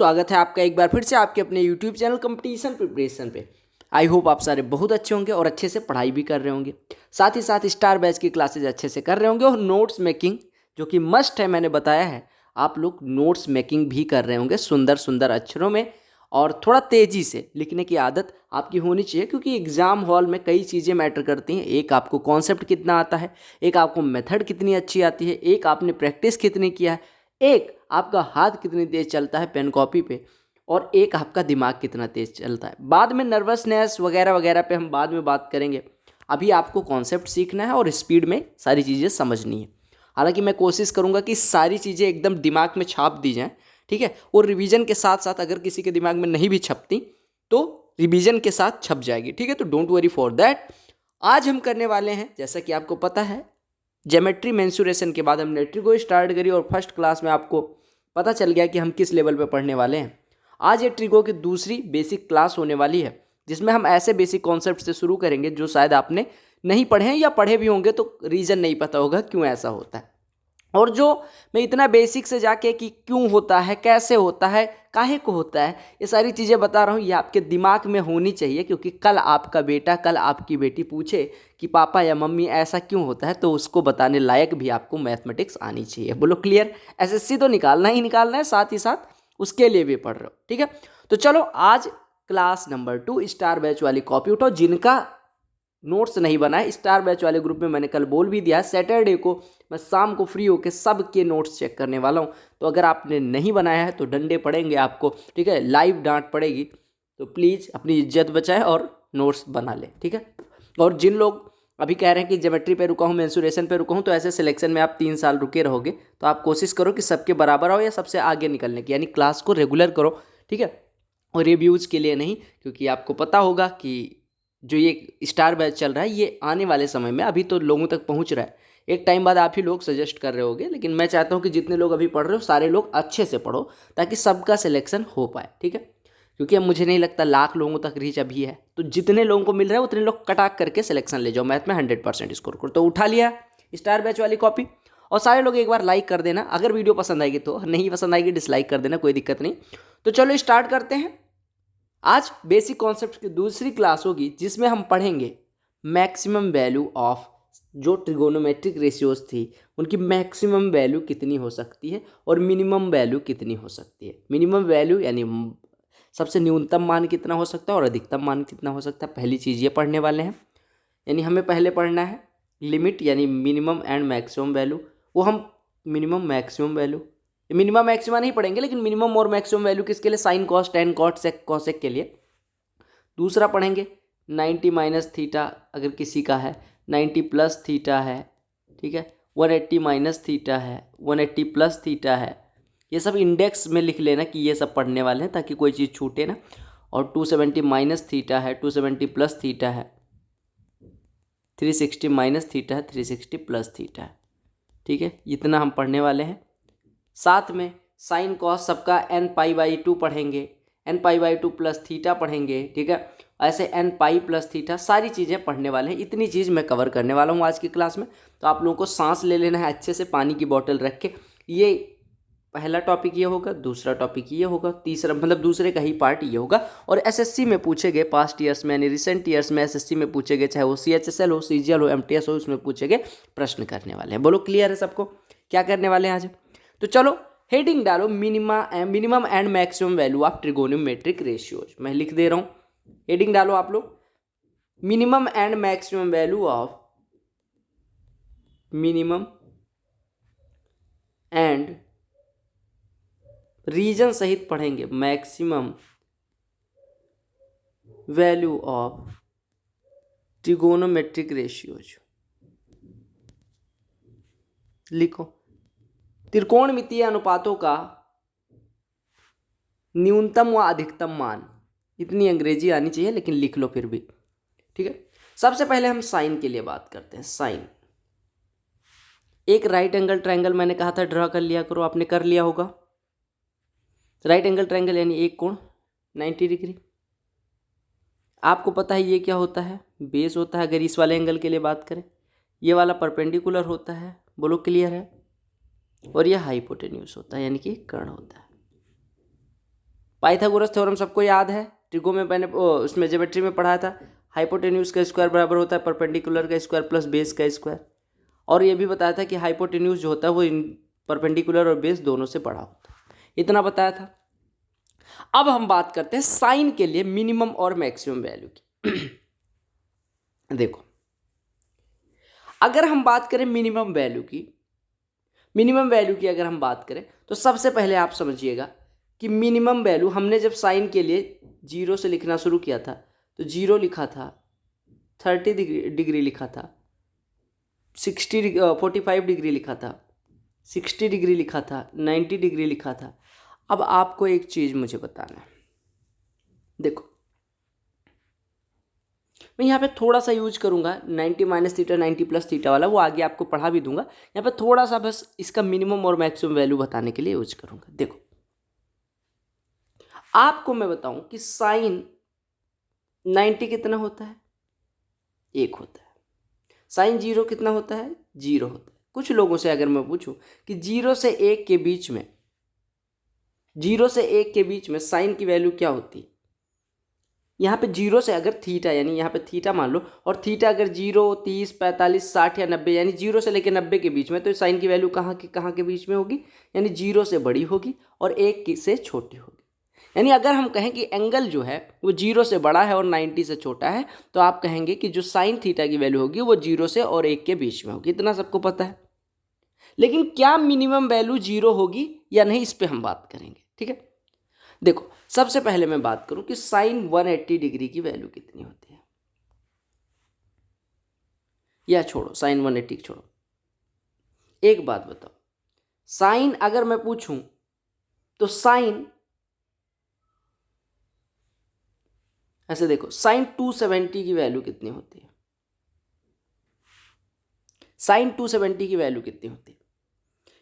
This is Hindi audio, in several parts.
स्वागत है आपका एक बार फिर से आपके अपने YouTube चैनल कंपटीशन प्रिपरेशन पे। आई होप आप सारे बहुत अच्छे होंगे और अच्छे से पढ़ाई भी कर रहे होंगे, साथ ही साथ स्टार बैच की क्लासेज अच्छे से कर रहे होंगे और नोट्स मेकिंग जो कि मस्ट है, मैंने बताया है आप लोग नोट्स मेकिंग भी कर रहे होंगे सुंदर सुंदर अक्षरों में। और थोड़ा तेज़ी से लिखने की आदत आपकी होनी चाहिए, क्योंकि एग्ज़ाम हॉल में कई चीज़ें मैटर करती हैं। एक आपको कॉन्सेप्ट कितना आता है, एक आपको मेथड कितनी अच्छी आती है, एक आपने प्रैक्टिस कितनी किया है, एक आपका हाथ कितनी तेज़ चलता है पेन कॉपी पे, और एक आपका दिमाग कितना तेज़ चलता है। बाद में नर्वसनेस वगैरह वगैरह पे हम बाद में बात करेंगे। अभी आपको कॉन्सेप्ट सीखना है और स्पीड में सारी चीज़ें समझनी है। हालांकि मैं कोशिश करूंगा कि सारी चीज़ें एकदम दिमाग में छाप दी जाएँ, ठीक है। और रिवीजन के साथ साथ अगर किसी के दिमाग में नहीं भी छपती तो रिवीजन के साथ छप जाएगी, ठीक है। तो डोंट वरी फॉर दैट। आज हम करने वाले हैं, जैसा कि आपको पता है, ज्योमेट्री मेंसुरेशन के बाद हमने ट्रिगो स्टार्ट करी और फर्स्ट क्लास में आपको पता चल गया कि हम किस लेवल पे पढ़ने वाले हैं। आज ये ट्रिगो की दूसरी बेसिक क्लास होने वाली है, जिसमें हम ऐसे बेसिक कॉन्सेप्ट से शुरू करेंगे जो शायद आपने नहीं पढ़े हैं, या पढ़े भी होंगे तो रीज़न नहीं पता होगा क्यों ऐसा होता है। और जो मैं इतना बेसिक से जाके कि क्यों होता है, कैसे होता है, काहे को होता है, ये सारी चीज़ें बता रहा हूँ, ये आपके दिमाग में होनी चाहिए। क्योंकि कल आपका बेटा, कल आपकी बेटी पूछे कि पापा या मम्मी ऐसा क्यों होता है, तो उसको बताने लायक भी आपको मैथमेटिक्स आनी चाहिए। बोलो क्लियर। एसएससी तो निकालना ही निकालना है, साथ ही साथ उसके लिए भी पढ़ रहे हो, ठीक है। तो चलो आज क्लास नंबर 2 स्टार बैच वाली कॉपी उठाओ। जिनका नोट्स नहीं बनाए स्टार बैच वाले ग्रुप में, मैंने कल बोल भी दिया, सैटरडे को मैं शाम को फ्री होकर सबके नोट्स चेक करने वाला हूँ। तो अगर आपने नहीं बनाया है तो डंडे पड़ेंगे आपको, ठीक है, लाइव डांट पड़ेगी। तो प्लीज़ अपनी इज्जत बचाएं और नोट्स बना लें, ठीक है। और जिन लोग अभी कह रहे हैं कि ज्योमेट्री पे रुका हूँ, मेंसुरेशन पे रुका हूँ, तो ऐसे सिलेक्शन में आप 3 साल रुके रहोगे। तो आप कोशिश करो कि सबके बराबर आओ या सबसे आगे निकलने की, यानी क्लास को रेगुलर करो, ठीक है। और रिव्यूज़ के लिए नहीं, क्योंकि आपको पता होगा कि जो ये स्टार बैच चल रहा है ये आने वाले समय में अभी तो लोगों तक पहुंच रहा है, एक टाइम बाद आप ही लोग सजेस्ट कर रहे होगे। लेकिन मैं चाहता हूं कि जितने लोग अभी पढ़ रहे हो सारे लोग अच्छे से पढ़ो, ताकि सबका सिलेक्शन हो पाए, ठीक है। क्योंकि अब मुझे नहीं लगता लाख लोगों तक रीच अभी है, तो जितने लोगों को मिल रहा है उतने लोग कटाक करके सिलेक्शन ले जाओ। मैथ में 100% स्कोर करो। तो उठा लिया स्टार बैच वाली कॉपी, और सारे लोग एक बार लाइक कर देना अगर वीडियो पसंद आएगी। तो नहीं पसंद आएगी डिसलाइक कर देना, कोई दिक्कत नहीं। तो चलो स्टार्ट करते हैं। आज बेसिक कॉन्सेप्ट की दूसरी क्लास होगी, जिसमें हम पढ़ेंगे मैक्सिमम वैल्यू ऑफ जो ट्रिगोनोमेट्रिक रेशियोज थी, उनकी मैक्सिमम वैल्यू कितनी हो सकती है और मिनिमम वैल्यू कितनी हो सकती है। मिनिमम वैल्यू यानी सबसे न्यूनतम मान कितना हो सकता है और अधिकतम मान कितना हो सकता है, पहली चीज़ ये पढ़ने वाले हैं। यानी हमें पहले पढ़ना है लिमिट, यानी मिनिमम एंड मैक्सिमम वैल्यू। वो हम minimum maximum value, minimum maxima नहीं पढ़ेंगे, लेकिन मिनिमम और मैक्सिमम वैल्यू किसके लिए, sine cos tan cot sec cosec के लिए। दूसरा पढ़ेंगे 90 माइनस थीटा अगर किसी का है, 90 प्लस थीटा है, ठीक है, 180 माइनस थीटा है, 180 प्लस थीटा है। ये सब इंडेक्स में लिख लेना कि ये सब पढ़ने वाले हैं, ताकि कोई चीज़ छूटे ना। और 270 माइनस थीटा है, 270 प्लस थीटा है, 360 माइनस थीटा है, 360 प्लस थीटा है, ठीक है। इतना हम पढ़ने वाले हैं। साथ में साइन कॉस सबका एन पाई बाई 2 पढ़ेंगे, n pi by 2 plus theta पढ़ेंगे, ठीक है। ऐसे एन पाई प्लस थीटा सारी चीज़ें पढ़ने वाले हैं। इतनी चीज़ मैं कवर करने वाला हूँ आज की क्लास में। तो आप लोगों को सांस ले लेना है अच्छे से, पानी की बोतल रख के। ये पहला टॉपिक ये होगा, दूसरा टॉपिक ये होगा, तीसरा मतलब दूसरे का ही पार्ट ये होगा। और एसएससी में पूछे गए पास्ट ईयर्स में, यानी रिसेंट ईयर्स में एसएससी में पूछे गए, चाहे वो सीएचएसएल हो, सीजीएल हो, एमटीएस हो, उसमें पूछे गए प्रश्न करने वाले हैं। बोलो क्लियर है सबको क्या करने वाले हैं आज। तो चलो हेडिंग डालो, minimum and maximum value of trigonometric ratios. मैं लिख दे रहा हूँ, हेडिंग डालो आप लोग, minimum and maximum value of minimum and, reason सहित पढ़ेंगे, maximum value of trigonometric ratios. लिखो, त्रिकोणमितीय अनुपातों का न्यूनतम व अधिकतम मान। इतनी अंग्रेजी आनी चाहिए, लेकिन लिख लो फिर भी, ठीक है। सबसे पहले हम साइन के लिए बात करते हैं। साइन, एक राइट एंगल ट्रायंगल मैंने कहा था ड्रा कर लिया करो, आपने कर लिया होगा। राइट एंगल ट्रायंगल यानी एक कोण 90 डिग्री। आपको पता है ये क्या होता है, बेस होता है। अगर इस वाले एंगल के लिए बात करें, ये वाला परपेंडिकुलर होता है, बोलो क्लियर है। और यह हाइपोटेन्यूस होता है, यानी कि कर्ण होता है। पाइथागोरस थ्योरम सबको याद है, ट्रिगो में मैंने उसमें ज्योमेट्री में पढ़ाया था। हाइपोटेन्यूज का स्क्वायर बराबर होता है परपेंडिकुलर का स्क्वायर प्लस बेस का स्क्वायर। और ये भी बताया था कि हाइपोटेन्यूज जो होता है वो परपेंडिकुलर और बेस दोनों से बड़ा होता है, इतना बताया था। अब हम बात करते हैं साइन के लिए मिनिमम और मैक्सिमम वैल्यू की। देखो, अगर हम बात करें मिनिमम वैल्यू की अगर हम बात करें तो सबसे पहले आप समझिएगा कि मिनिमम वैल्यू हमने जब साइन के लिए 0 से लिखना शुरू किया था तो 0 लिखा था, 30 डिग्री लिखा था, 45 डिग्री लिखा था, 60 डिग्री लिखा था, 90 डिग्री लिखा था। अब आपको एक चीज़ मुझे बताना है, देखो मैं यहाँ पे थोड़ा सा यूज करूँगा 90 माइनस थीटा 90 प्लस थीटा वाला, वो आगे आपको पढ़ा भी दूंगा। यहाँ पे थोड़ा सा बस इसका मिनिमम और मैक्सिमम वैल्यू बताने के लिए यूज करूँगा। देखो, आपको मैं बताऊं कि साइन 90 कितना होता है, 1 होता है। साइन 0 कितना होता है, 0 होता है। कुछ लोगों से अगर मैं पूछूं कि 0 से 1 के बीच में, 0 से 1 के बीच में साइन की वैल्यू क्या होती है, यहाँ पे 0 से अगर थीटा, यानी यहाँ पे थीटा मान लो, और थीटा अगर 0, 30, 45, 60 या 90, यानी 0 से लेकर 90 के बीच में, तो साइन की वैल्यू कहाँ के बीच में होगी, यानी 0 से बड़ी होगी और 1 से छोटी होगी। यानी अगर हम कहें कि एंगल जो है वो 0 से बड़ा है और 90 से छोटा है, तो आप कहेंगे कि जो साइन थीटा की वैल्यू होगी वो 0 से और 1 के बीच में होगी। इतना सबको पता है। लेकिन क्या मिनिमम वैल्यू 0 होगी या नहीं, इस पर हम बात करेंगे। ठीक है, देखो सबसे पहले मैं बात करूं कि साइन 180 डिग्री की वैल्यू कितनी होती है, या छोड़ो साइन 180 छोड़ो, एक बात बताओ, साइन अगर मैं पूछूं तो साइन ऐसे देखो, साइन 270 की वैल्यू कितनी होती है, साइन 270 की वैल्यू कितनी होती है।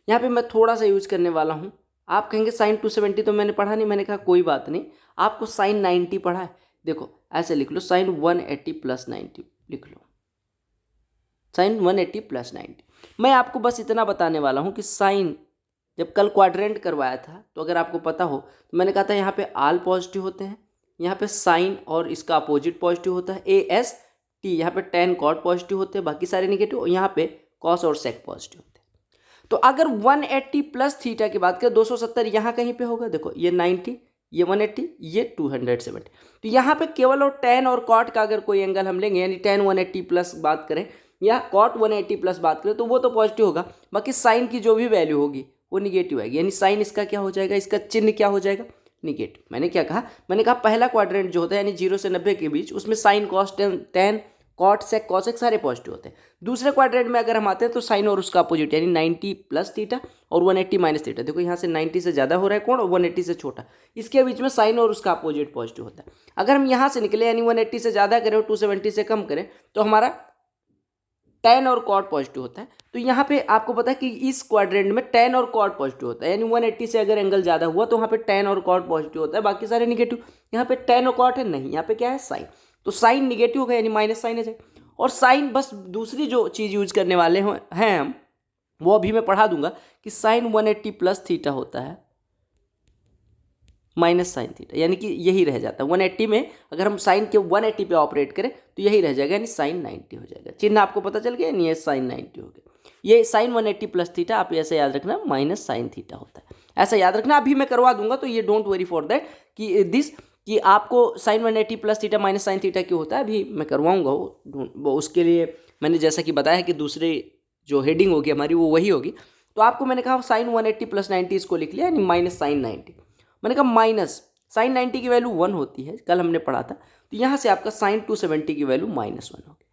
यहाँ पे मैं थोड़ा सा यूज करने वाला हूँ। आप कहेंगे साइन 270 तो मैंने पढ़ा नहीं, मैंने कहा कोई बात नहीं, आपको साइन 90 पढ़ा है। देखो ऐसे लिख लो, साइन 180 प्लस 90 लिख लो, साइन 180 प्लस 90। मैं आपको बस इतना बताने वाला हूँ कि साइन जब कल क्वाड्रेंट करवाया था तो अगर आपको पता हो तो मैंने कहा था यहाँ पे आल पॉजिटिव होते हैं, यहाँ पे साइन और इसका अपोजिट पॉजिटिव होता है AS T, यहाँ पे टेन कॉट पॉजिटिव होते हैं, बाकी सारे निगेटिव, यहाँ पे कॉस और सेक पॉजिटिव होते हैं। तो अगर 180 प्लस थीटा की बात करें, 270 यहाँ कहीं पे होगा, देखो ये 90, ये 180, ये 270, तो यहाँ पे केवल और टेन और कॉट का अगर कोई एंगल हम लेंगे, यानी टेन 180 प्लस बात करें या कॉट 180 प्लस बात करें, तो वो तो पॉजिटिव होगा, बाकी साइन की जो भी वैल्यू होगी वो निगेटिव आएगी। यानी साइन इसका क्या हो जाएगा, इसका चिन्ह क्या हो जाएगा, निगेटिव। मैंने क्या कहा, मैंने कहा पहला क्वाड्रेंट जो होता है यानी 0 से 90 के बीच, उसमें sine cos tan cot sec cosec सारे पॉजिटिव होते हैं। दूसरे क्वाड्रेंट में अगर हम आते हैं तो साइन और उसका अपोजिट, यानी 90 प्लस थीटा और 180 माइनस थीटा। देखो यहाँ से 90 से ज़्यादा हो रहा है कोण और 180 से छोटा, इसके बीच में साइन और उसका अपोजिट पॉजिटिव होता है। अगर हम यहाँ से निकले यानी 180 से ज़्यादा करें और 270 से कम करें तो हमारा टेन और कॉट पॉजिटिव होता है। तो यहाँ पे आपको पता है कि इस क्वाड्रेंट में टेन और कॉट पॉजिटिव होता है, यानी 180 से अगर एंगल ज़्यादा हुआ तो वहाँ पे टेन और कॉट पॉजिटिव होता है, बाकी सारे निगेटिव। यहाँ पे टेन और कॉट है नहीं, यहाँ पे क्या है, साइन, तो साइन निगेटिव होगा यानी माइनस साइन है। और साइन बस दूसरी जो चीज़ यूज करने वाले हैं हम, वो अभी मैं पढ़ा दूंगा कि साइन 180 प्लस थीटा होता है माइनस साइन थीटा, यानी कि यही रह जाता है 180 में। अगर हम साइन के 180 पे ऑपरेट करें तो यही रह जाएगा, यानी साइन 90 हो जाएगा। चिन्ह आपको पता चल गया, यानी ये साइन 90 हो गया। ये साइन 180 प्लस थीटा आप ऐसे याद रखना, माइनस साइन थीटा होता है, ऐसा याद रखना। अभी मैं करवा दूंगा, तो ये डोंट वरी फॉर दैट कि आपको sine 180 plus theta minus sine theta क्यों होता है, अभी मैं करवाऊंगा वो। उसके लिए मैंने जैसा कि बताया कि दूसरे जो हेडिंग होगी हमारी वो वही होगी। तो आपको मैंने कहा साइन 180 प्लस 90 इसको लिख लिया, यानी माइनस साइन 90। मैंने कहा माइनस साइन 90 की वैल्यू 1 होती है, कल हमने पढ़ा था, तो यहाँ से आपका साइन 270 की वैल्यू -1 होगी।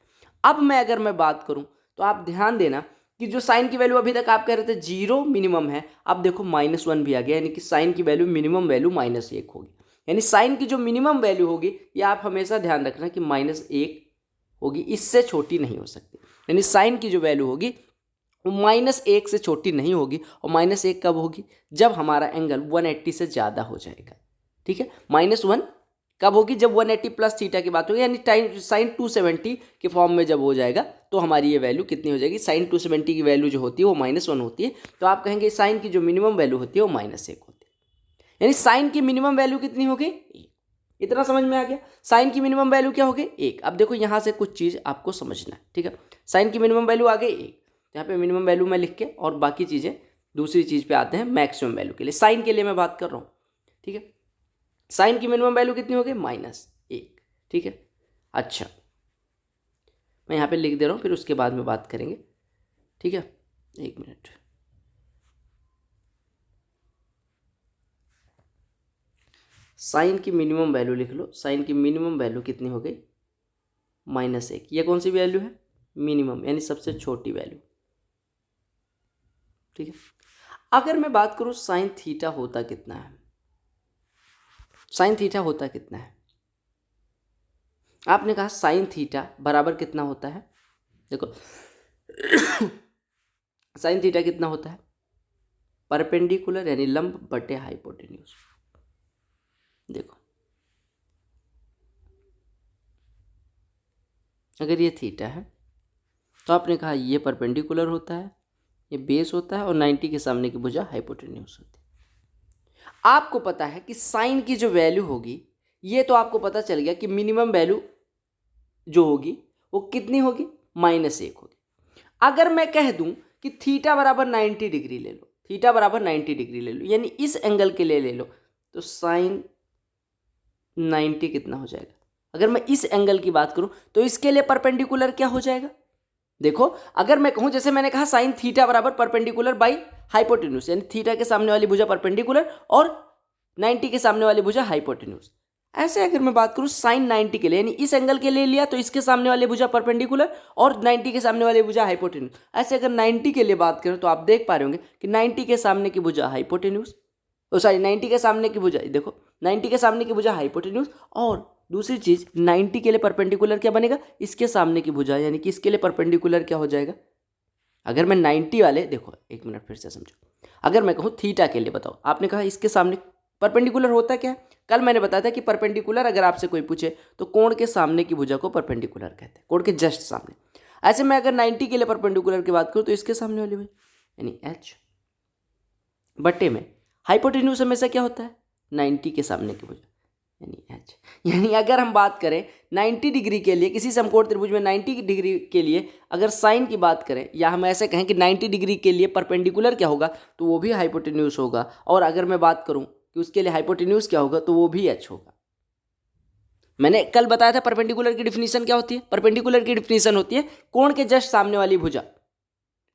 अब अगर मैं बात करूँ तो आप ध्यान देना कि जो साइन की वैल्यू अभी तक आप कह रहे थे 0 मिनिमम है, अब देखो -1 भी आ गया, यानी कि साइन की वैल्यू मिनिमम वैल्यू -1 होगी। यानी साइन की जो मिनिमम वैल्यू होगी, ये आप हमेशा ध्यान रखना कि -1 होगी, इससे छोटी नहीं हो सकती। यानी साइन की जो वैल्यू होगी वो -1 से छोटी नहीं होगी। और -1 कब होगी, जब हमारा एंगल 180 से ज़्यादा हो जाएगा। ठीक है, -1 कब होगी, जब 180 प्लस थीटा की बात होगी, यानी साइन 270 के फॉर्म में जब हो जाएगा तो हमारी ये वैल्यू कितनी हो जाएगी, साइन 270 की वैल्यू जो होती है वो -1 होती है। तो आप कहेंगे साइन की जो मिनिमम वैल्यू होती है वो -1 होती है। यानी साइन की मिनिमम वैल्यू कितनी हो गई, 1। इतना समझ में आ गया। साइन की मिनिमम वैल्यू क्या हो गई, 1। अब देखो यहाँ से कुछ चीज़ आपको समझना है, ठीक है। साइन की मिनिमम वैल्यू आ गई 1, यहाँ पे मिनिमम वैल्यू मैं लिख के और बाकी चीज़ें दूसरी चीज़ पे आते हैं मैक्सिमम वैल्यू के लिए। साइन के लिए मैं बात कर रहा हूँ, ठीक है। साइन की मिनिमम वैल्यू कितनी हो गई, -1, ठीक है। अच्छा, मैं यहाँ पे लिख दे रहा हूँ, फिर उसके बाद में बात करेंगे, ठीक है। 1 मिनट। साइन की मिनिमम वैल्यू लिख लो। साइन की मिनिमम वैल्यू कितनी हो गई, -1। ये कौन सी वैल्यू है, मिनिमम, यानी सबसे छोटी वैल्यू, ठीक है। अगर मैं बात करूँ साइन थीटा होता कितना है, साइन थीटा होता कितना है, आपने कहा साइन थीटा बराबर कितना होता है। देखो साइन थीटा कितना होता है, परपेंडिकुलर यानी लंब बटे हाइपोटेन्यूज। देखो अगर ये थीटा है तो आपने कहा ये परपेंडिकुलर होता है, ये बेस होता है और 90 के सामने की भुजा हाइपोटेन्यूज होती है। आपको पता है कि साइन की जो वैल्यू होगी, ये तो आपको पता चल गया कि मिनिमम वैल्यू जो होगी वो कितनी होगी, -1 होगी। अगर मैं कह दूं कि थीटा बराबर 90 डिग्री ले लो, थीटा बराबर 90 डिग्री ले लो, यानी इस एंगल के लिए ले लो, तो साइन 90 कितना हो जाएगा। अगर मैं इस एंगल की बात करूं तो इसके लिए परपेंडिकुलर क्या हो जाएगा। देखो अगर मैं कहूं, जैसे मैंने कहा साइन थीटा बराबर परपेंडिकुलर बाई हाइपोटेन्यूज, यानी थीटा के सामने वाली भुजा परपेंडिकुलर और 90 के सामने वाली भुजा हाइपोटेन्यूज। ऐसे अगर मैं बात करूं साइन 90 के लिए, यानी इस एंगल के लिए लिया तो इसके सामने वाली भुजा परपेंडिकुलर और 90 के सामने वाली भुजा हाइपोटेन्यूज। ऐसे अगर 90 के लिए बात करें तो आप देख पा रहे होंगे कि 90 के सामने की भुजा हाइपोटेन्यूज, सॉरी 90 के सामने की भुजा, देखो 90 के सामने की भुजा हाइपोटेन्यूज, और दूसरी चीज 90 के लिए परपेंडिकुलर क्या बनेगा, इसके सामने की भुजा, यानी कि इसके लिए परपेंडिकुलर क्या हो जाएगा। अगर मैं 90 वाले, देखो एक मिनट फिर से समझो, अगर मैं कहूँ थीटा के लिए बताओ, आपने कहा इसके सामने परपेंडिकुलर होता क्या है। कल मैंने बताया था कि परपेंडिकुलर अगर आपसे कोई पूछे तो कोण के सामने की भुजा को परपेंडिकुलर कहते हैं, कोण के जस्ट सामने। ऐसे मैं अगर 90 के लिए परपेंडिकुलर की बात करूँ तो इसके सामने वाली भुजा यानी h बट्टे में हाइपोटेन्यूज हमेशा क्या होता है, 90 के सामने की भुजा यानी h। यानी अगर हम बात करें 90 डिग्री के लिए, किसी समकोण त्रिभुज में 90 डिग्री के लिए अगर साइन की बात करें, या हम ऐसे कहें कि 90 डिग्री के लिए परपेंडिकुलर क्या होगा, तो वो भी हाइपोटेन्यूज होगा। और अगर मैं बात करूं कि उसके लिए हाइपोटेन्यूज क्या होगा, तो वो भी h होगा। मैंने कल बताया था परपेंडिकुलर की डिफिनीशन क्या होती है। परपेंडिकुलर की डिफिनीशन होती है कोण के जस्ट सामने वाली भुजा,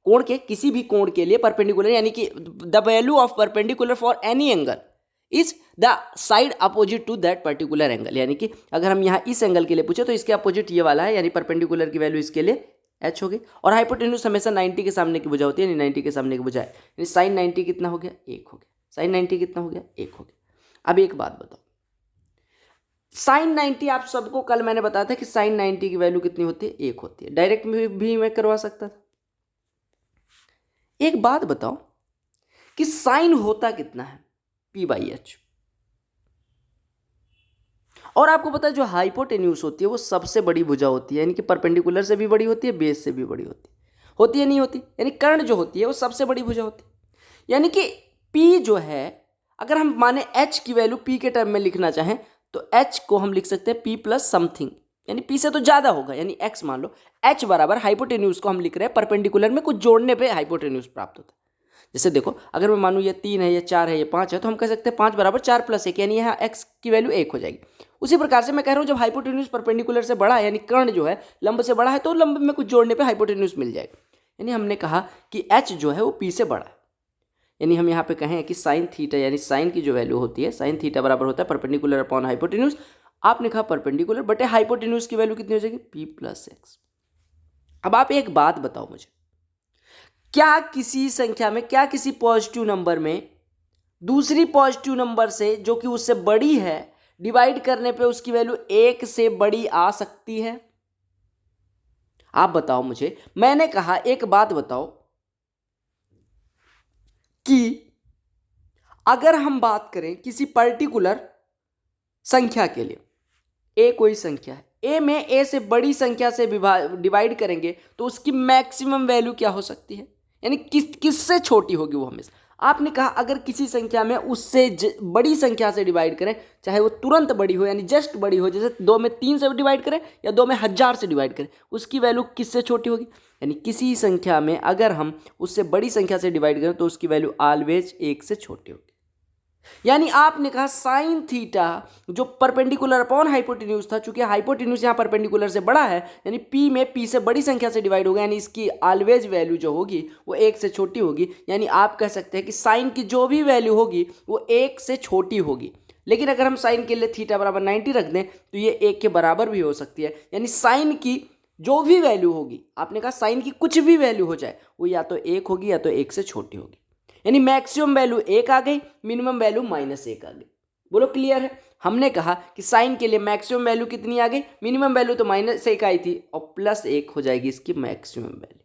कोण के किसी भी कोण के लिए परपेंडिकुलर, यानी कि the value of perpendicular for any angle is the side opposite to that particular angle. यानी कि अगर हम यहाँ इस एंगल के लिए पूछे तो इसके अपोजिट ये वाला है, यानी परपेंडिकुलर की वैल्यू इसके लिए h हो गई। और हाइपोटेन्यूज हमेशा 90 के सामने की भुजा होती है, यानी 90 के सामने की भुजा है, यानी साइन 90 कितना हो गया, 1 हो गया। साइन 90 कितना हो गया, 1 हो गया। अब एक बात बताओ, साइन 90 आप सबको कल मैंने बताया था कि साइन 90 की वैल्यू कितनी होती है, 1 होती है। डायरेक्ट में भी मैं करवा सकता था। एक बात बताओ कि साइन होता कितना है, p/h। और आपको पता है जो हाइपोटेन्यूज होती है वो सबसे बड़ी भुजा होती है, यानी कि परपेंडिकुलर से भी बड़ी होती है, बेस से भी बड़ी होती है नहीं होती, यानी कर्ण जो होती है वो सबसे बड़ी भुजा होती है। यानी कि p जो है, अगर हम माने h की वैल्यू p के टर्म में लिखना चाहें तो h को हम लिख सकते हैं p प्लस समथिंग, यानी p से तो ज्यादा होगा, यानी x मान लो। h बराबर हाइपोटेन्यूज को हम लिख रहे हैं, परपेंडिकुलर में कुछ जोड़ने पे हाइपोटेन्यूज प्राप्त होता है। जैसे देखो अगर मैं मानूँ ये 3 है, ये 4 है, ये 5 है, तो हम कह सकते हैं 5 बराबर 4 प्लस 1, यानी यहाँ x की वैल्यू 1 हो जाएगी। उसी प्रकार से मैं कह रहा हूँ जब हाइपोटेन्यूज परपेंडिकुलर से बड़ा है, यानी कर्ण जो है लंब से बड़ा है, तो लंब में कुछ जोड़ने पे हाइपोटेन्यूज मिल जाएगा। यानी हमने कहा कि h जो है वो p से बड़ा है, यानी हम यहाँ पे कहें कि साइन थीटा, यानी साइन की जो वैल्यू होती है, साइन थीटा बराबर होता है परपेंडिकुलर अपॉन हाइपोटेन्यूज। आपने कहा परपेंडिकुलर बटे हाइपोटेन्यूज की वैल्यू कितनी हो जाएगी, p प्लस x। अब आप एक बात बताओ मुझे, क्या किसी संख्या में, क्या किसी पॉजिटिव नंबर में दूसरी पॉजिटिव नंबर से जो कि उससे बड़ी है डिवाइड करने पे उसकी वैल्यू 1 से बड़ी आ सकती है? आप बताओ मुझे। मैंने कहा एक बात बताओ कि अगर हम बात करें किसी पर्टिकुलर संख्या के लिए, ए कोई संख्या है, ए में ए से बड़ी संख्या से डिवाइड करेंगे तो उसकी मैक्सिमम वैल्यू क्या हो सकती है, यानी किससे छोटी होगी वो हमेशा। आपने कहा अगर किसी संख्या में उससे बड़ी संख्या से डिवाइड करें, चाहे वो तुरंत बड़ी हो यानी जस्ट बड़ी हो, जैसे 2 में 3 से डिवाइड करें या 2 में 1000 से डिवाइड करें, उसकी वैल्यू किससे छोटी होगी? यानी किसी संख्या में अगर हम उससे बड़ी संख्या से डिवाइड करें तो उसकी वैल्यू ऑलवेज 1 से छोटी होगी। यानी आपने कहा साइन थीटा जो परपेंडिकुलर अपॉन हाइपोटेन्यूज था, चूंकि हाइपोटेन्यूज यहाँ परपेंडिकुलर से बड़ा है, यानी पी में पी से बड़ी संख्या से डिवाइड होगा, यानी इसकी ऑलवेज वैल्यू जो होगी वो 1 से छोटी होगी। यानी आप कह सकते हैं कि साइन की जो भी वैल्यू होगी वो 1 से छोटी होगी। लेकिन अगर हम साइन के लिए थीटा बराबर 90 रख दें तो ये 1 के बराबर भी हो सकती है। यानी साइन की जो भी वैल्यू होगी, आपने कहा साइन की कुछ भी वैल्यू हो जाए वो या तो 1 होगी या तो 1 से छोटी होगी। यानी मैक्सिमम वैल्यू 1 आ गई, मिनिमम वैल्यू -1 आ गई। बोलो क्लियर है? हमने कहा कि साइन के लिए मैक्सिमम वैल्यू कितनी आ गई, मिनिमम वैल्यू तो -1 आई थी और +1 हो जाएगी इसकी मैक्सिमम वैल्यू।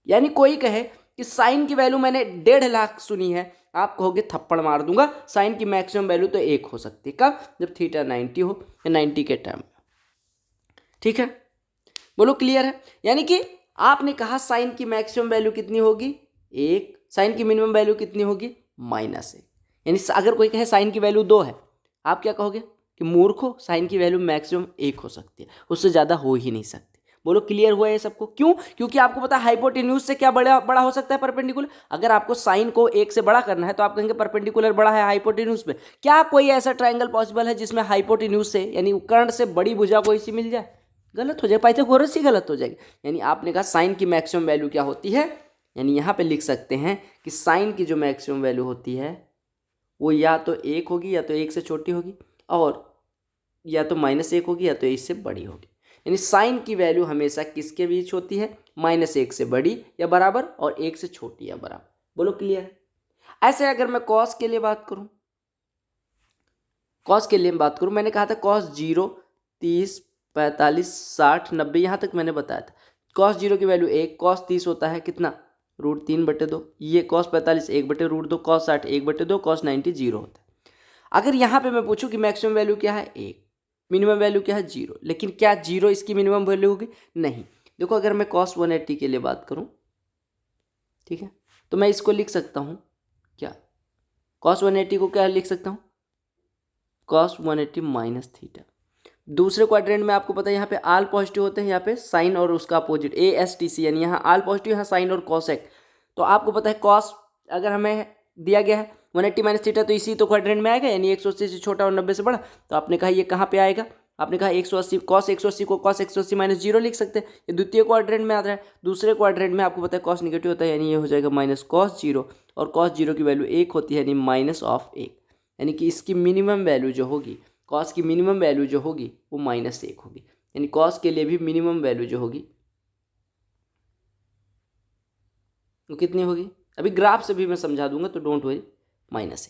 यानी कोई कहे कि साइन की वैल्यू मैंने 1.5 लाख सुनी है, आप कहोगे थप्पड़ मार दूंगा, साइन की मैक्सिमम वैल्यू तो 1 हो सकती है। कब? जब थीटा 90 हो या 90 के टाइम। ठीक है, बोलो क्लियर है? यानी कि आपने कहा साइन की मैक्सिमम वैल्यू कितनी होगी 1, साइन की मिनिमम वैल्यू कितनी होगी -1। यानी अगर कोई कहे साइन की वैल्यू 2 है, आप क्या कहोगे कि मूर्ख हो, साइन की वैल्यू मैक्सिमम 1 हो सकती है, उससे ज़्यादा हो ही नहीं सकती। बोलो क्लियर हुआ ये सबको? क्यों? क्योंकि आपको पता है हाइपोटेन्यूज से क्या बड़ा बड़ा हो सकता है परपेंडिकुलर। अगर आपको साइन को 1 से बड़ा करना है तो आप कहेंगे परपेंडिकुलर बड़ा है हाइपोटेन्यूज पे। क्या कोई ऐसा ट्रायंगल पॉसिबल है जिसमें हाइपोटेन्यूज से यानी कर्ण से बड़ी भुजा कोई सी मिल जाए? गलत हो जाए, पाइथागोरस ही गलत हो जाएगी। यानी आपने कहा साइन की मैक्सिमम वैल्यू क्या होती है, यानी यहाँ पे लिख सकते हैं कि साइन की जो मैक्सिमम वैल्यू होती है वो या तो 1 होगी या तो 1 से छोटी होगी, और या तो -1 होगी या तो इससे बड़ी होगी। यानी साइन की वैल्यू हमेशा किसके बीच होती है? -1 से बड़ी या बराबर और 1 से छोटी या बराबर। बोलो क्लियर है? ऐसे अगर मैं कॉस के लिए बात करूं, कॉस के लिए बात करूं, मैंने कहा था कॉस 0, 30, 45, 60, 90 यहाँ तक मैंने बताया था। कॉस 0 की वैल्यू 1, कॉस 30 होता है कितना? √3/2। ये कॉस 45 1/√2, कॉस 60 1/2, कॉस 90 0 होता है। अगर यहाँ पे मैं पूछूं कि मैक्सिमम वैल्यू क्या है 1, मिनिमम वैल्यू क्या है 0, लेकिन क्या 0 इसकी मिनिमम वैल्यू होगी? नहीं। देखो अगर मैं कॉस 180 के लिए बात करूँ, ठीक है, तो मैं इसको लिख सकता हूँ क्या, कॉस 180 को क्या लिख सकता हूँ? Cos 180 minus theta. दूसरे क्वाड्रेंट में आपको पता है यहाँ पे आल पॉजिटिव होते हैं, यहाँ पे साइन और उसका अपोजिट ASTC, यानी यहाँ आल पॉजिटिव, यहाँ साइन और कॉसेक। तो आपको पता है कॉस अगर हमें दिया गया है 180 माइनस थीटा तो इसी तो क्वाड्रेंट में आएगा, यानी 180 से छोटा और 90 से बड़ा। तो आपने कहा ये कहाँ पे आएगा? आपने कहा 180 कॉस 180 को कॉस 180 -0 लिख सकते हैं, ये द्वितीय क्वाड्रेंट में आता है। दूसरे क्वाड्रेंट में आपको पता है कॉस निगेटिव होता है, यानी ये हो जाएगा -cos 0, और cos 0 की वैल्यू 1 होती है, यानी -1। यानी कि इसकी मिनिमम वैल्यू जो होगी, कॉस की मिनिमम वैल्यू जो होगी वो -1 होगी। यानी कॉस के लिए भी मिनिमम वैल्यू जो होगी वो कितनी होगी? अभी ग्राफ से भी मैं समझा दूंगा, तो डोंट वरी, -1।